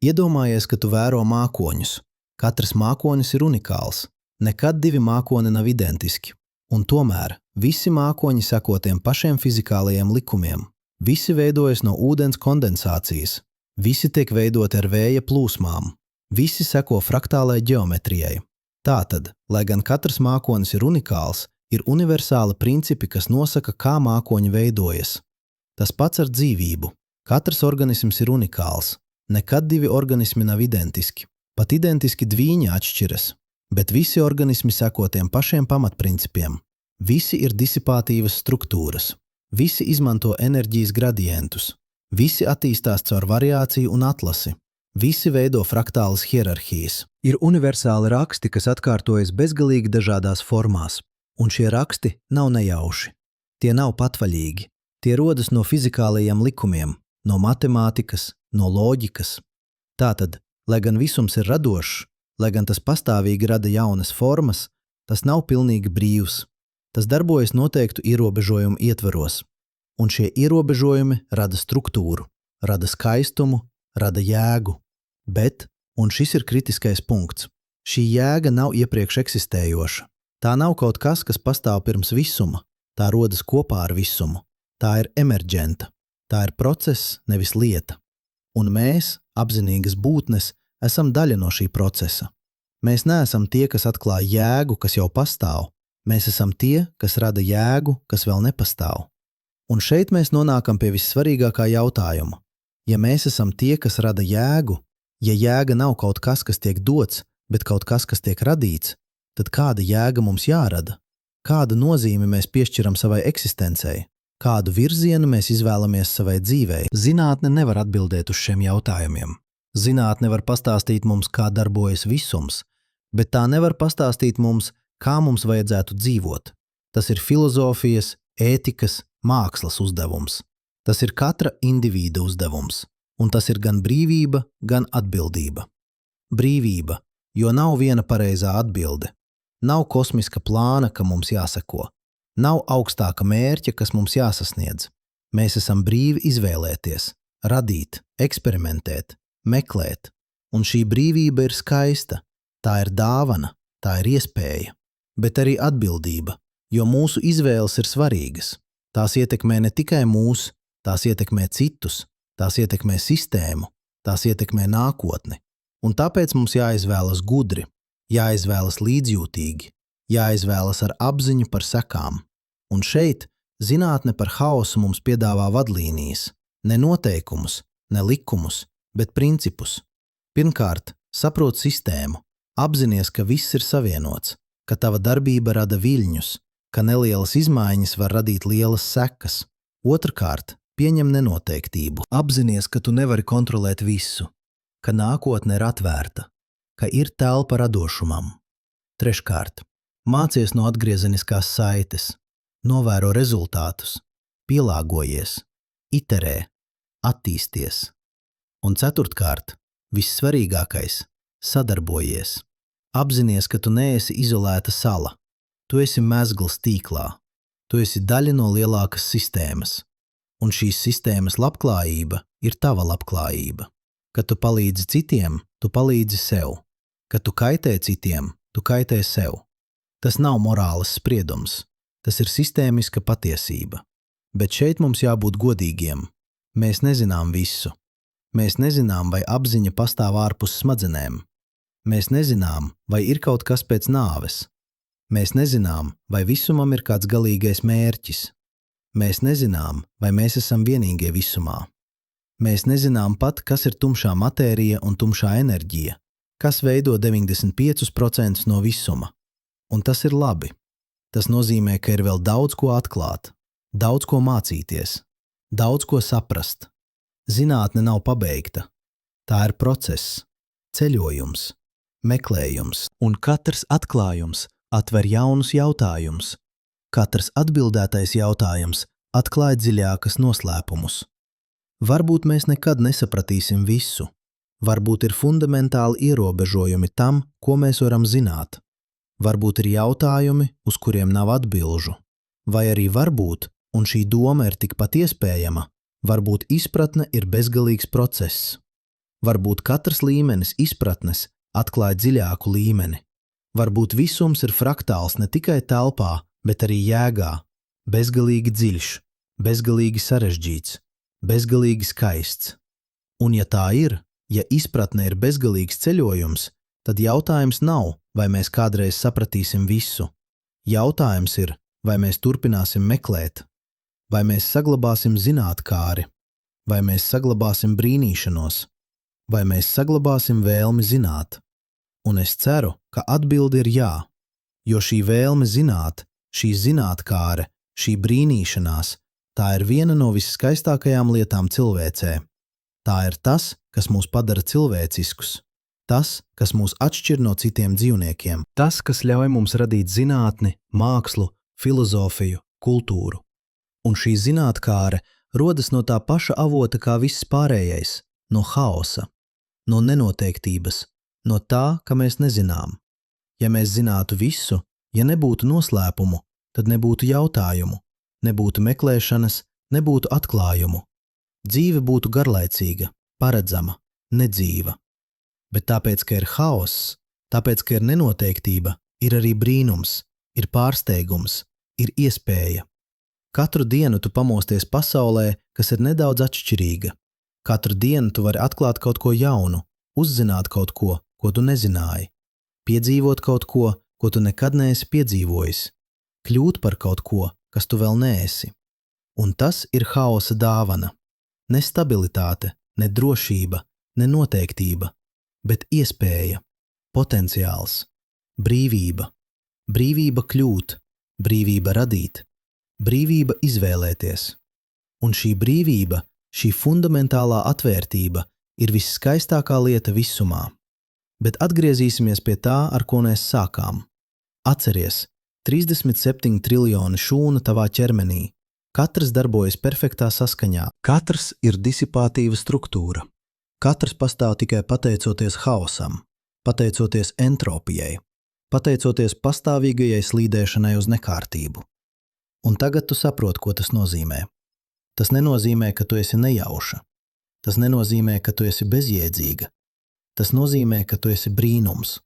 Speaker 1: Iedomājies, ka tu vēro mākoņus. Katrs mākonis ir unikāls. Nekad divi mākoni nav identiski. Un tomēr visi mākoņi seko tiem pašiem fizikālajiem likumiem. Visi veidojas no ūdens kondensācijas. Visi tiek veidoti ar vēja plūsmām. Visi seko fraktālai ģeometrijai. Tātad, lai gan katrs mākonis ir unikāls, ir universāli principi, kas nosaka, kā mākoņi veidojas. Tas pats ar dzīvību. Katrs organisms ir unikāls. Nekad divi organismi nav identiski. Pat identiski dvīņi atšķiras. Bet visi organismi seko tiem pašiem pamatprincipiem. Visi ir disipātīvas struktūras. Visi izmanto enerģijas gradientus. Visi attīstās caur variāciju un atlasi. Visi veido fraktālas hierarhijas. Ir universāli raksti, kas atkārtojas bezgalīgi dažādās formās. Un šie raksti nav nejauši. Tie nav patvaļīgi. Tie rodas no fizikālajiem likumiem, no matemātikas, no loģikas. Tātad, lai gan visums ir radošs, lai gan tas pastāvīgi rada jaunas formas, tas nav pilnīgi brīvs. Tas darbojas noteiktu ierobežojumu ietvaros. Un šie ierobežojumi rada struktūru, rada skaistumu, rada jēgu. Bet, un šis ir kritiskais punkts, šī jēga nav iepriekš eksistējoša. Tā nav kaut kas, kas pastāv pirms visuma. Tā rodas kopā ar visumu. Tā ir emerģenta. Tā ir process, nevis lieta. Un mēs, apzinīgas būtnes, esam daļa no šī procesa. Mēs neesam tie, kas atklāj jēgu, kas jau pastāv. Mēs esam tie, kas rada jēgu, kas vēl nepastāv. Un šeit mēs nonākam pie vissvarīgākā jautājuma. Ja mēs esam tie, kas rada jēgu, ja jēga nav kaut kas, kas tiek dots, bet kaut kas, kas tiek radīts, tad kāda jēga mums jārada? Kādu nozīmi mēs piešķiram savai eksistencei? Kādu virzienu mēs izvēlamies savai dzīvei? Zinātne nevar atbildēt uz šiem jautājumiem. Zinātne var pastāstīt mums, kā darbojas visums, bet tā nevar pastāstīt mums, kā mums vajadzētu dzīvot. Tas ir filozofijas, ētikas, mākslas uzdevums. Tas ir katra indivīda uzdevums, un tas ir gan brīvība, gan atbildība. Brīvība, jo nav viena pareizā atbilde. Nav kosmiska plāna, kam mums jāseko. Nav augstāka mērķa, kas mums jāsasniedz. Mēs esam brīvi izvēlēties, radīt, eksperimentēt, meklēt, un šī brīvība ir skaista. Tā ir dāvana, tā ir iespēja, bet arī atbildība, jo mūsu izvēles ir svarīgas. Tās ietekmē ne tikai mūs, tās ietekmē citus, tās ietekmē sistēmu, tās ietekmē nākotni. Un tāpēc mums jāizvēlas gudri, jāizvēlas līdzjūtīgi, jāizvēlas ar apziņu par sekām. Un šeit zinātne par haosu mums piedāvā vadlīnijas, ne noteikumus, ne likumus, bet principus. Pirmkārt, saprot sistēmu, apzinies, ka viss ir savienots, ka tava darbība rada viļņus, ka nelielas izmaiņas var radīt lielas sekas. Otrkārt, pieņem nenoteiktību. Apzinies, ka tu nevari kontrolēt visu, ka nākotne ir atvērta, ka ir telpa radošumam. Treškārt, mācies no atgriezeniskās saites, novēro rezultātus, pielāgojies, iterē, attīsties. Un ceturtkārt, vissvarīgākais, sadarbojies. Apzinies, ka tu neesi izolēta sala. Tu esi mezgls tīklā. Tu esi daļa no lielākas sistēmas. Un šīs sistēmas labklājība ir tava labklājība. Kad tu palīdzi citiem, tu palīdzi sev. Kad tu kaitē citiem, tu kaitē sev. Tas nav morāles spriedums. Tas ir sistēmiska patiesība. Bet šeit mums jābūt godīgiem. Mēs nezinām visu. Mēs nezinām, vai apziņa pastāv ārpus smadzenēm. Mēs nezinām, vai ir kaut kas pēc nāves. Mēs nezinām, vai visumam ir kāds galīgais mērķis. Mēs nezinām, vai mēs esam vienīgie visumā. Mēs nezinām pat, kas ir tumšā matērija un tumšā enerģija, kas veido 95% no visuma. Un tas ir labi. Tas nozīmē, ka ir vēl daudz ko atklāt, daudz ko mācīties, daudz ko saprast. Zinātne nav pabeigta. Tā ir process, ceļojums, meklējums, un katrs atklājums atver jaunus jautājumus. Katrs atbildētais jautājums atklāj dziļākas noslēpumus. Varbūt mēs nekad nesapratīsim visu. Varbūt ir fundamentāli ierobežojumi tam, ko mēs varam zināt. Varbūt ir jautājumi, uz kuriem nav atbilžu. Vai arī varbūt, un šī doma ir tikpat iespējama, varbūt izpratne ir bezgalīgs process. Varbūt katrs līmenis izpratnes atklāj dziļāku līmeni. Varbūt visums ir fraktāls ne tikai telpā, bet arī jēgā. Bezgalīgi dziļš, bezgalīgi sarežģīts, bezgalīgi skaists. Un ja tā ir, ja izpratne ir bezgalīgs ceļojums, tad jautājums nav, vai mēs kādreiz sapratīsim visu. Jautājums ir, vai mēs turpināsim meklēt, vai mēs saglabāsim zinātkāri, vai mēs saglabāsim brīnīšanos, vai mēs saglabāsim vēlmi zināt. Un es ceru, ka atbilde ir jā, jo šī vēlme zināt, šī zinātkāre, šī brīnīšanās, tā ir viena no visskaistākajām lietām cilvēcē. Tā ir tas, kas mūs padara cilvēciskus, tas, kas mūs atšķir no citiem dzīvniekiem, tas, kas ļauj mums radīt zinātni, mākslu, filozofiju, kultūru. Un šī zinātkāre rodas no tā paša avota kā viss pārējais, no haosa, no nenoteiktības, no tā, ka mēs nezinām. Ja mēs zinātu visu, ja nebūtu noslēpumu, tad nebūtu jautājumu, nebūtu meklēšanas, nebūtu atklājumu. Dzīve būtu garlaicīga, paredzama, nedzīva. Bet tāpēc, ka ir haoss, tāpēc, ka ir nenoteiktība, ir arī brīnums, ir pārsteigums, ir iespēja. Katru dienu tu pamosties pasaulē, kas ir nedaudz atšķirīga. Katru dienu tu vari atklāt kaut ko jaunu, uzzināt kaut ko, ko tu nezināji, piedzīvot kaut ko, ko tu nekad neesi piedzīvojis, kļūt par kaut ko, kas tu vēl neesi. Un tas ir haosa dāvana. Ne stabilitāte, ne drošība, ne noteiktība, bet iespēja, potenciāls, brīvība. Brīvība kļūt, brīvība radīt, brīvība izvēlēties. Un šī brīvība, šī fundamentālā atvērtība ir visskaistākā lieta visumā. Bet atgriezīsimies pie tā, ar ko mēs sākām. Atceries, 37 triljoni šūnu tavā ķermenī. Katrs darbojas perfektā saskaņā. Katrs ir disipātīva struktūra. Katrs pastāv tikai pateicoties haosam, pateicoties entropijai, pateicoties pastāvīgajai slīdēšanai uz nekārtību. Un tagad tu saproti, ko tas nozīmē. Tas nenozīmē, ka tu esi nejauša. Tas nenozīmē, ka tu esi bezjēdzīga. Tas nozīmē, ka tu esi brīnums.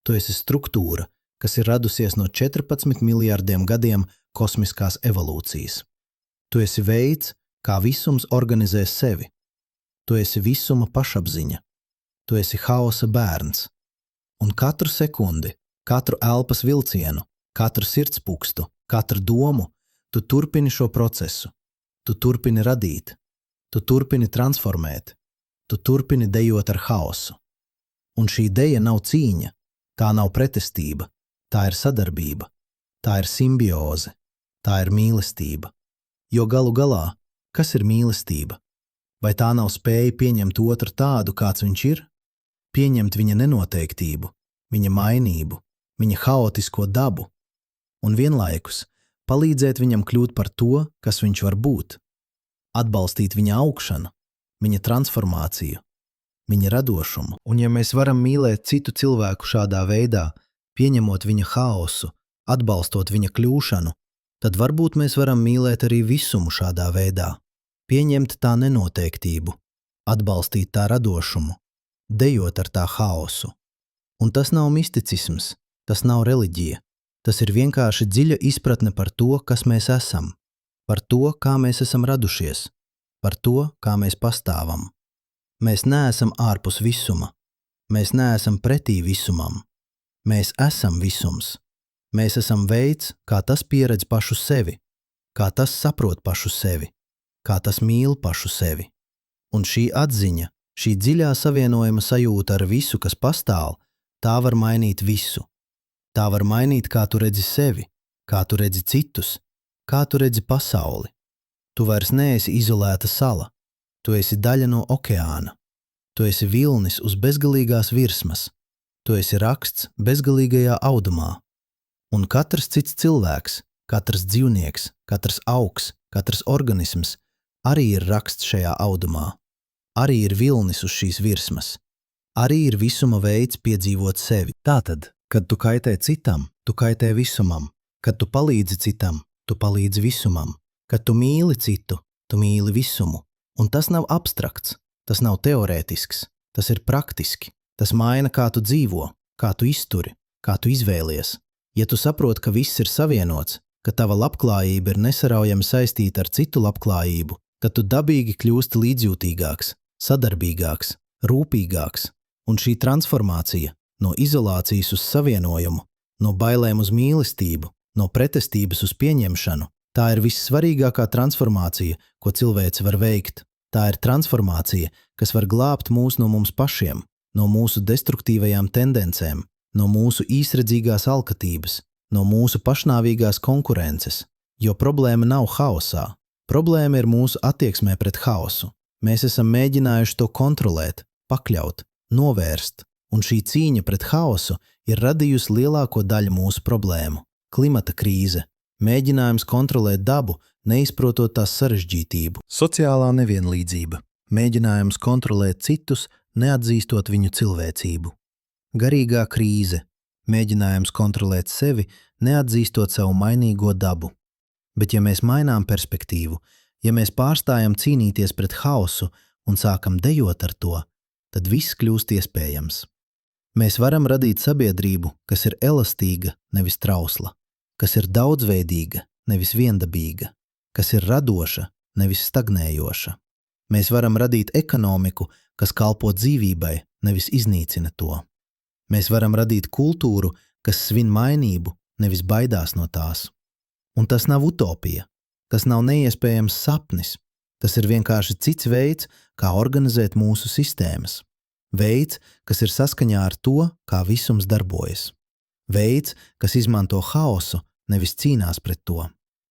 Speaker 1: Tu esi struktūra, kas ir radusies no 14 miljārdiem gadiem kosmiskās evolūcijas. Tu esi veids, kā visums organizē sevi. Tu esi visuma pašapziņa. Tu esi haosa bērns. Un katru sekundi, katru elpas vilcienu, katru sirdspukstu, katru domu, tu turpini šo procesu. Tu turpini radīt. Tu turpini transformēt. Tu turpini dejot ar haosu. Un šī deja nav cīņa, tā nav pretestība, tā ir sadarbība, tā ir simbioze, tā ir mīlestība. Jo galu galā, kas ir mīlestība? Vai tā nav spēja pieņemt otru tādu, kāds viņš ir? Pieņemt viņa nenoteiktību, viņa mainību, viņa haotisko dabu, un vienlaikus palīdzēt viņam kļūt par to, kas viņš var būt, atbalstīt viņa augšanu, viņa transformāciju, viņa radošumu. Un ja mēs varam mīlēt citu cilvēku šādā veidā, pieņemot viņa haosu, atbalstot viņa kļūšanu, tad varbūt mēs varam mīlēt arī visumu šādā veidā, pieņemt tā nenoteiktību, atbalstīt tā radošumu, dejot ar tā haosu. Un tas nav misticisms, tas nav reliģija, Tas ir vienkārši dziļa izpratne par to, kas mēs esam, par to, kā mēs esam radušies, par to, kā mēs pastāvam. Mēs neesam ārpus visuma. Mēs neesam pretī visumam. Mēs esam visums. Mēs esam veids, kā tas pieredz pašu sevi, kā tas saprot pašu sevi, kā tas mīl pašu sevi. Un šī atziņa, šī dziļā savienojuma sajūta ar visu, kas pastāv, tā var mainīt visu. Tā var mainīt, kā tu redzi sevi, kā tu redzi citus, kā tu redzi pasauli. Tu vairs neesi izolēta sala. Tu esi daļa no okeāna. Tu esi vilnis uz bezgalīgās virsmas. Tu esi raksts bezgalīgajā audumā. Un katrs cits cilvēks, katrs dzīvnieks, katrs augs, katrs organisms arī ir raksts šajā audumā. Arī ir vilnis uz šīs virsmas. Arī ir visuma veids piedzīvot sevi. Tātad, kad tu kaitē citam, tu kaitē visumam. Kad tu palīdzi citam, tu palīdzi visumam. Kad tu mīli citu, tu mīli visumu. Un tas nav abstrakts, tas nav teorētisks, tas ir praktiski. Tas maina, kā tu dzīvo, kā tu izturi, kā tu izvēlies. Ja tu saproti, ka viss ir savienots, ka tava labklājība ir nesaraujami saistīta ar citu labklājību, tad tu dabīgi kļūsti līdzjūtīgāks, sadarbīgāks, rūpīgāks. Un šī transformācija no izolācijas uz savienojumu, no bailēm uz mīlestību, no pretestības uz pieņemšanu, tā ir vissvarīgākā transformācija, ko cilvēks var veikt. Tā ir transformācija, kas var glābt mūs no mums pašiem, no mūsu destruktīvajām tendencēm, no mūsu īsredzīgās alkatības, no mūsu pašnāvīgās konkurences, jo problēma nav haosā. Problēma ir mūsu attieksmē pret haosu. Mēs esam mēģinājuši to kontrolēt, pakļaut, novērst, un šī cīņa pret haosu ir radījusi lielāko daļu mūsu problēmu. Klimata krīze, mēģinājums kontrolēt dabu, neizprotot tās sarežģītību. Sociālā nevienlīdzība, mēģinājums kontrolēt citus, neatzīstot viņu cilvēcību. Garīgā krīze, mēģinājums kontrolēt sevi, neatzīstot savu mainīgo dabu. Bet ja mēs mainām perspektīvu, ja mēs pārstājam cīnīties pret haosu un sākam dejot ar to, tad viss kļūst iespējams. Mēs varam radīt sabiedrību, kas ir elastīga, nevis trausla, kas ir daudzveidīga, nevis viendabīga, kas ir radoša, nevis stagnējoša. Mēs varam radīt ekonomiku, kas kalpo dzīvībai, nevis iznīcina to. Mēs varam radīt kultūru, kas svin mainību, nevis baidās no tās. Un tas nav utopija, tas nav neiespējams sapnis, tas ir vienkārši cits veids, kā organizēt mūsu sistēmas. Veids, kas ir saskaņā ar to, kā visums darbojas. Veids, kas izmanto haosu, nevis cīnās pret to.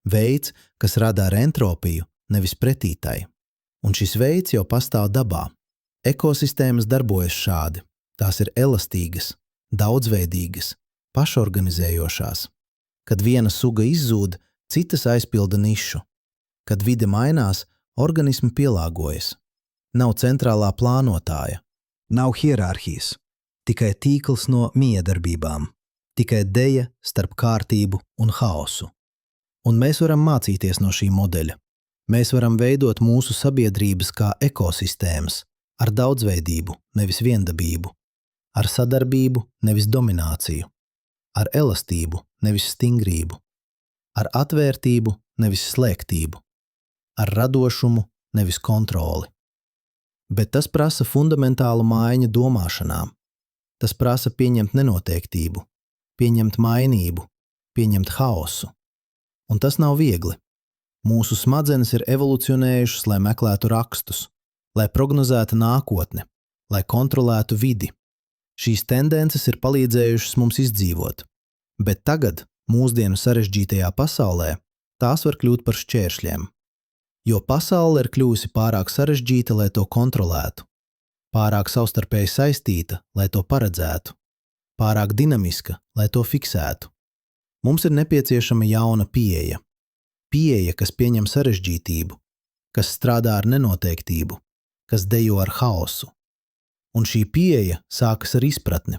Speaker 1: Veids, kas rada ar entropiju, nevis pretītai. Un šis veids jau pastāv dabā. Ekosistēmas darbojas šādi. Tās ir elastīgas, daudzveidīgas, pašorganizējošās. Kad viena suga izzūd, citas aizpilda nišu. Kad vide mainās, organismi pielāgojas. Nav centrālā plānotāja. Nav hierarhijas. Tikai tīkls no miedarbībām. Tikai deja starp kārtību un haosu. Un mēs varam mācīties no šī modeļa. Mēs varam veidot mūsu sabiedrības kā ekosistēmas, ar daudzveidību, nevis viendabību, ar sadarbību, nevis domināciju, ar elastību, nevis stingrību, ar atvērtību, nevis slēgtību, ar radošumu, nevis kontroli. Bet tas prasa fundamentālu maiņu domāšanā. Tas prasa pieņemt nenoteiktību, pieņemt mainību, pieņemt haosu. Un tas nav viegli. Mūsu smadzenes ir evolucionējušas, lai meklētu rakstus, lai prognozētu nākotni, lai kontrolētu vidi. Šīs tendences ir palīdzējušas mums izdzīvot, bet tagad, mūsdienu sarežģītajā pasaulē, tās var kļūt par šķēršļiem. Jo pasaule ir kļūsi pārāk sarežģīta, lai to kontrolētu, pārāk savstarpēji saistīta, lai to paredzētu, pārāk dinamiska, lai to fiksētu. Mums ir nepieciešama jauna pieeja. Pieeja, kas pieņem sarežģītību, kas strādā ar nenoteiktību, kas dejo ar haosu. Un šī pieeja sākas ar izpratni.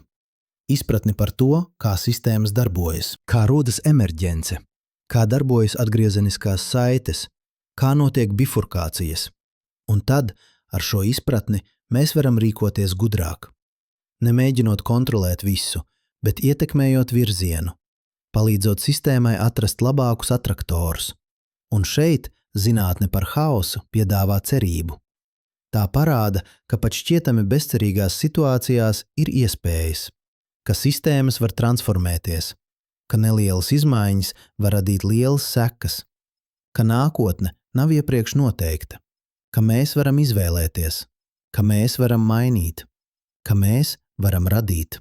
Speaker 1: Izpratni par to, kā sistēmas darbojas, kā rodas emerģence, kā darbojas atgriezeniskās saites, kā notiek bifurkācijas. Un tad, ar šo izpratni, mēs varam rīkoties gudrāk. Nemēģinot kontrolēt visu, bet ietekmējot virzienu. palīdzot sistēmai atrast labākus atraktorus. Un šeit zinātne par haosu piedāvā cerību. Tā parāda, ka pat šķietami bezcerīgās situācijās ir iespējas, ka sistēmas var transformēties, ka nelielas izmaiņas var radīt lielas sekas, ka nākotne nav iepriekš noteikta, ka mēs varam izvēlēties, ka mēs varam mainīt, ka mēs varam radīt.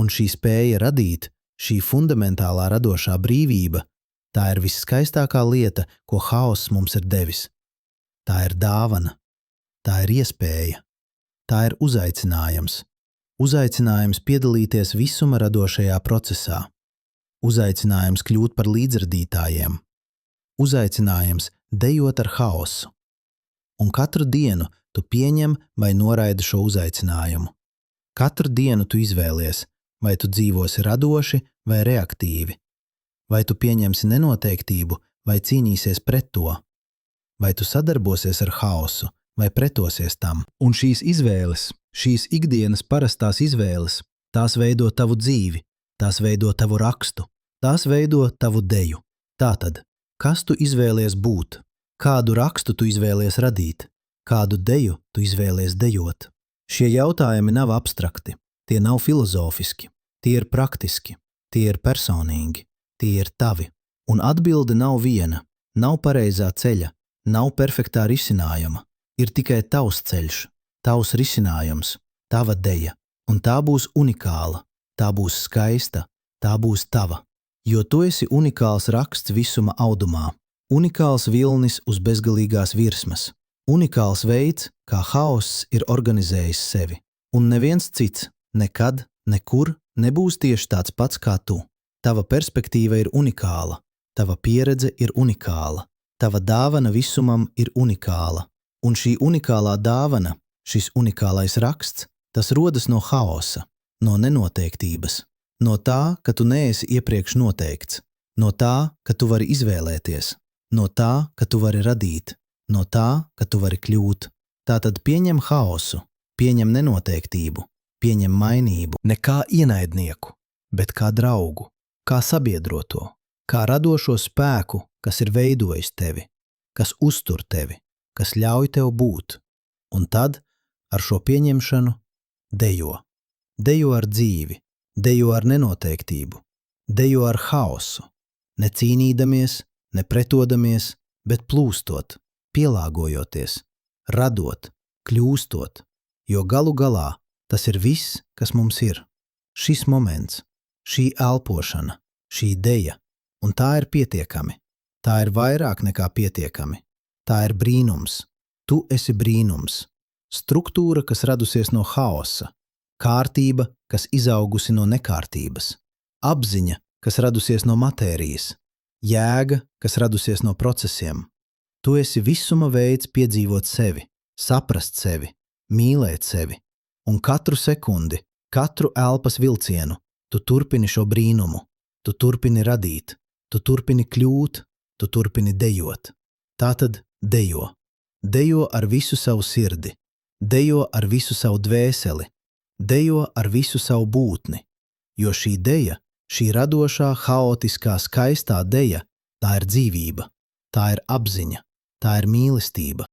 Speaker 1: Un šī spēja radīt, šī fundamentālā radošā brīvība, tā ir visskaistākā lieta, ko haoss mums ir devis. Tā ir dāvana, tā ir iespēja, tā ir uzaicinājums. Uzaicinājums piedalīties visuma radošajā procesā. Uzaicinājums kļūt par līdzradītājiem. Uzaicinājums dejot ar haosu. Un katru dienu tu pieņem vai noraidi šo uzaicinājumu. Katru dienu tu izvēlies, vai tu dzīvosi radoši vai reaktīvi. Vai tu pieņemsi nenoteiktību vai cīnīsies pret to. Vai tu sadarbosies ar haosu vai pretosies tam. Un šīs izvēles, šīs ikdienas parastās izvēles, tās veido tavu dzīvi, tās veido tavu rakstu, tās veido tavu deju. Tātad, kas tu izvēlies būt? Kādu rakstu tu izvēlies radīt? Kādu deju tu izvēlies dejot? Šie jautājumi nav abstrakti, tie nav filozofiski, tie ir praktiski, tie ir personīgi, tie ir tavi. Un atbilde nav viena, nav pareizā ceļa, nav perfektā risinājuma. Ir tikai tavs ceļš, tavs risinājums, tava deja, un tā būs unikāla, tā būs skaista, tā būs tava. Jo tu esi unikāls raksts visuma audumā, unikāls vilnis uz bezgalīgās virsmas, unikāls veids, kā haoss ir organizējis sevi. Un neviens cits, nekad, nekur nebūs tieši tāds pats kā tu. Tava perspektīva ir unikāla, tava pieredze ir unikāla, tava dāvana visumam ir unikāla. Un šī unikālā dāvana, šis unikālais raksts, tas rodas no haosa, no nenoteiktības, no tā, ka tu neesi iepriekš noteikts, no tā, ka tu vari izvēlēties, no tā, ka tu vari radīt, no tā, ka tu vari kļūt. Tātad pieņem haosu, pieņem nenoteiktību, pieņem mainību, ne kā ienaidnieku, bet kā draugu, kā sabiedroto, kā radošo spēku, kas ir veidojis tevi, kas uztur tevi, kas ļauj tev būt, un tad ar šo pieņemšanu dejo. Dejo ar dzīvi, dejo ar nenoteiktību, dejo ar haosu, ne cīnīdamies, ne pretodamies, bet plūstot, pielāgojoties, radot, kļūstot, jo galu galā tas ir viss, kas mums ir. Šis moments, šī elpošana, šī deja, un tā ir pietiekami, tā ir vairāk nekā pietiekami. Tā ir brīnums. Tu esi brīnums. Struktūra, kas radusies no haosa. Kārtība, kas izaugusi no nekārtības. Apziņa, kas radusies no matērijas. Jēga, kas radusies no procesiem. Tu esi visuma veids piedzīvot sevi, saprast sevi, mīlēt sevi. Un katru sekundi, katru elpas vilcienu, tu turpini šo brīnumu. Tu turpini radīt, tu turpini kļūt, tu turpini dejot. Tātad dejo. Dejo ar visu savu sirdi. Dejo ar visu savu dvēseli. Dejo ar visu savu būtni. Jo šī deja, šī radošā, haotiskā, skaistā deja, tā ir dzīvība, tā ir apziņa, tā ir mīlestība.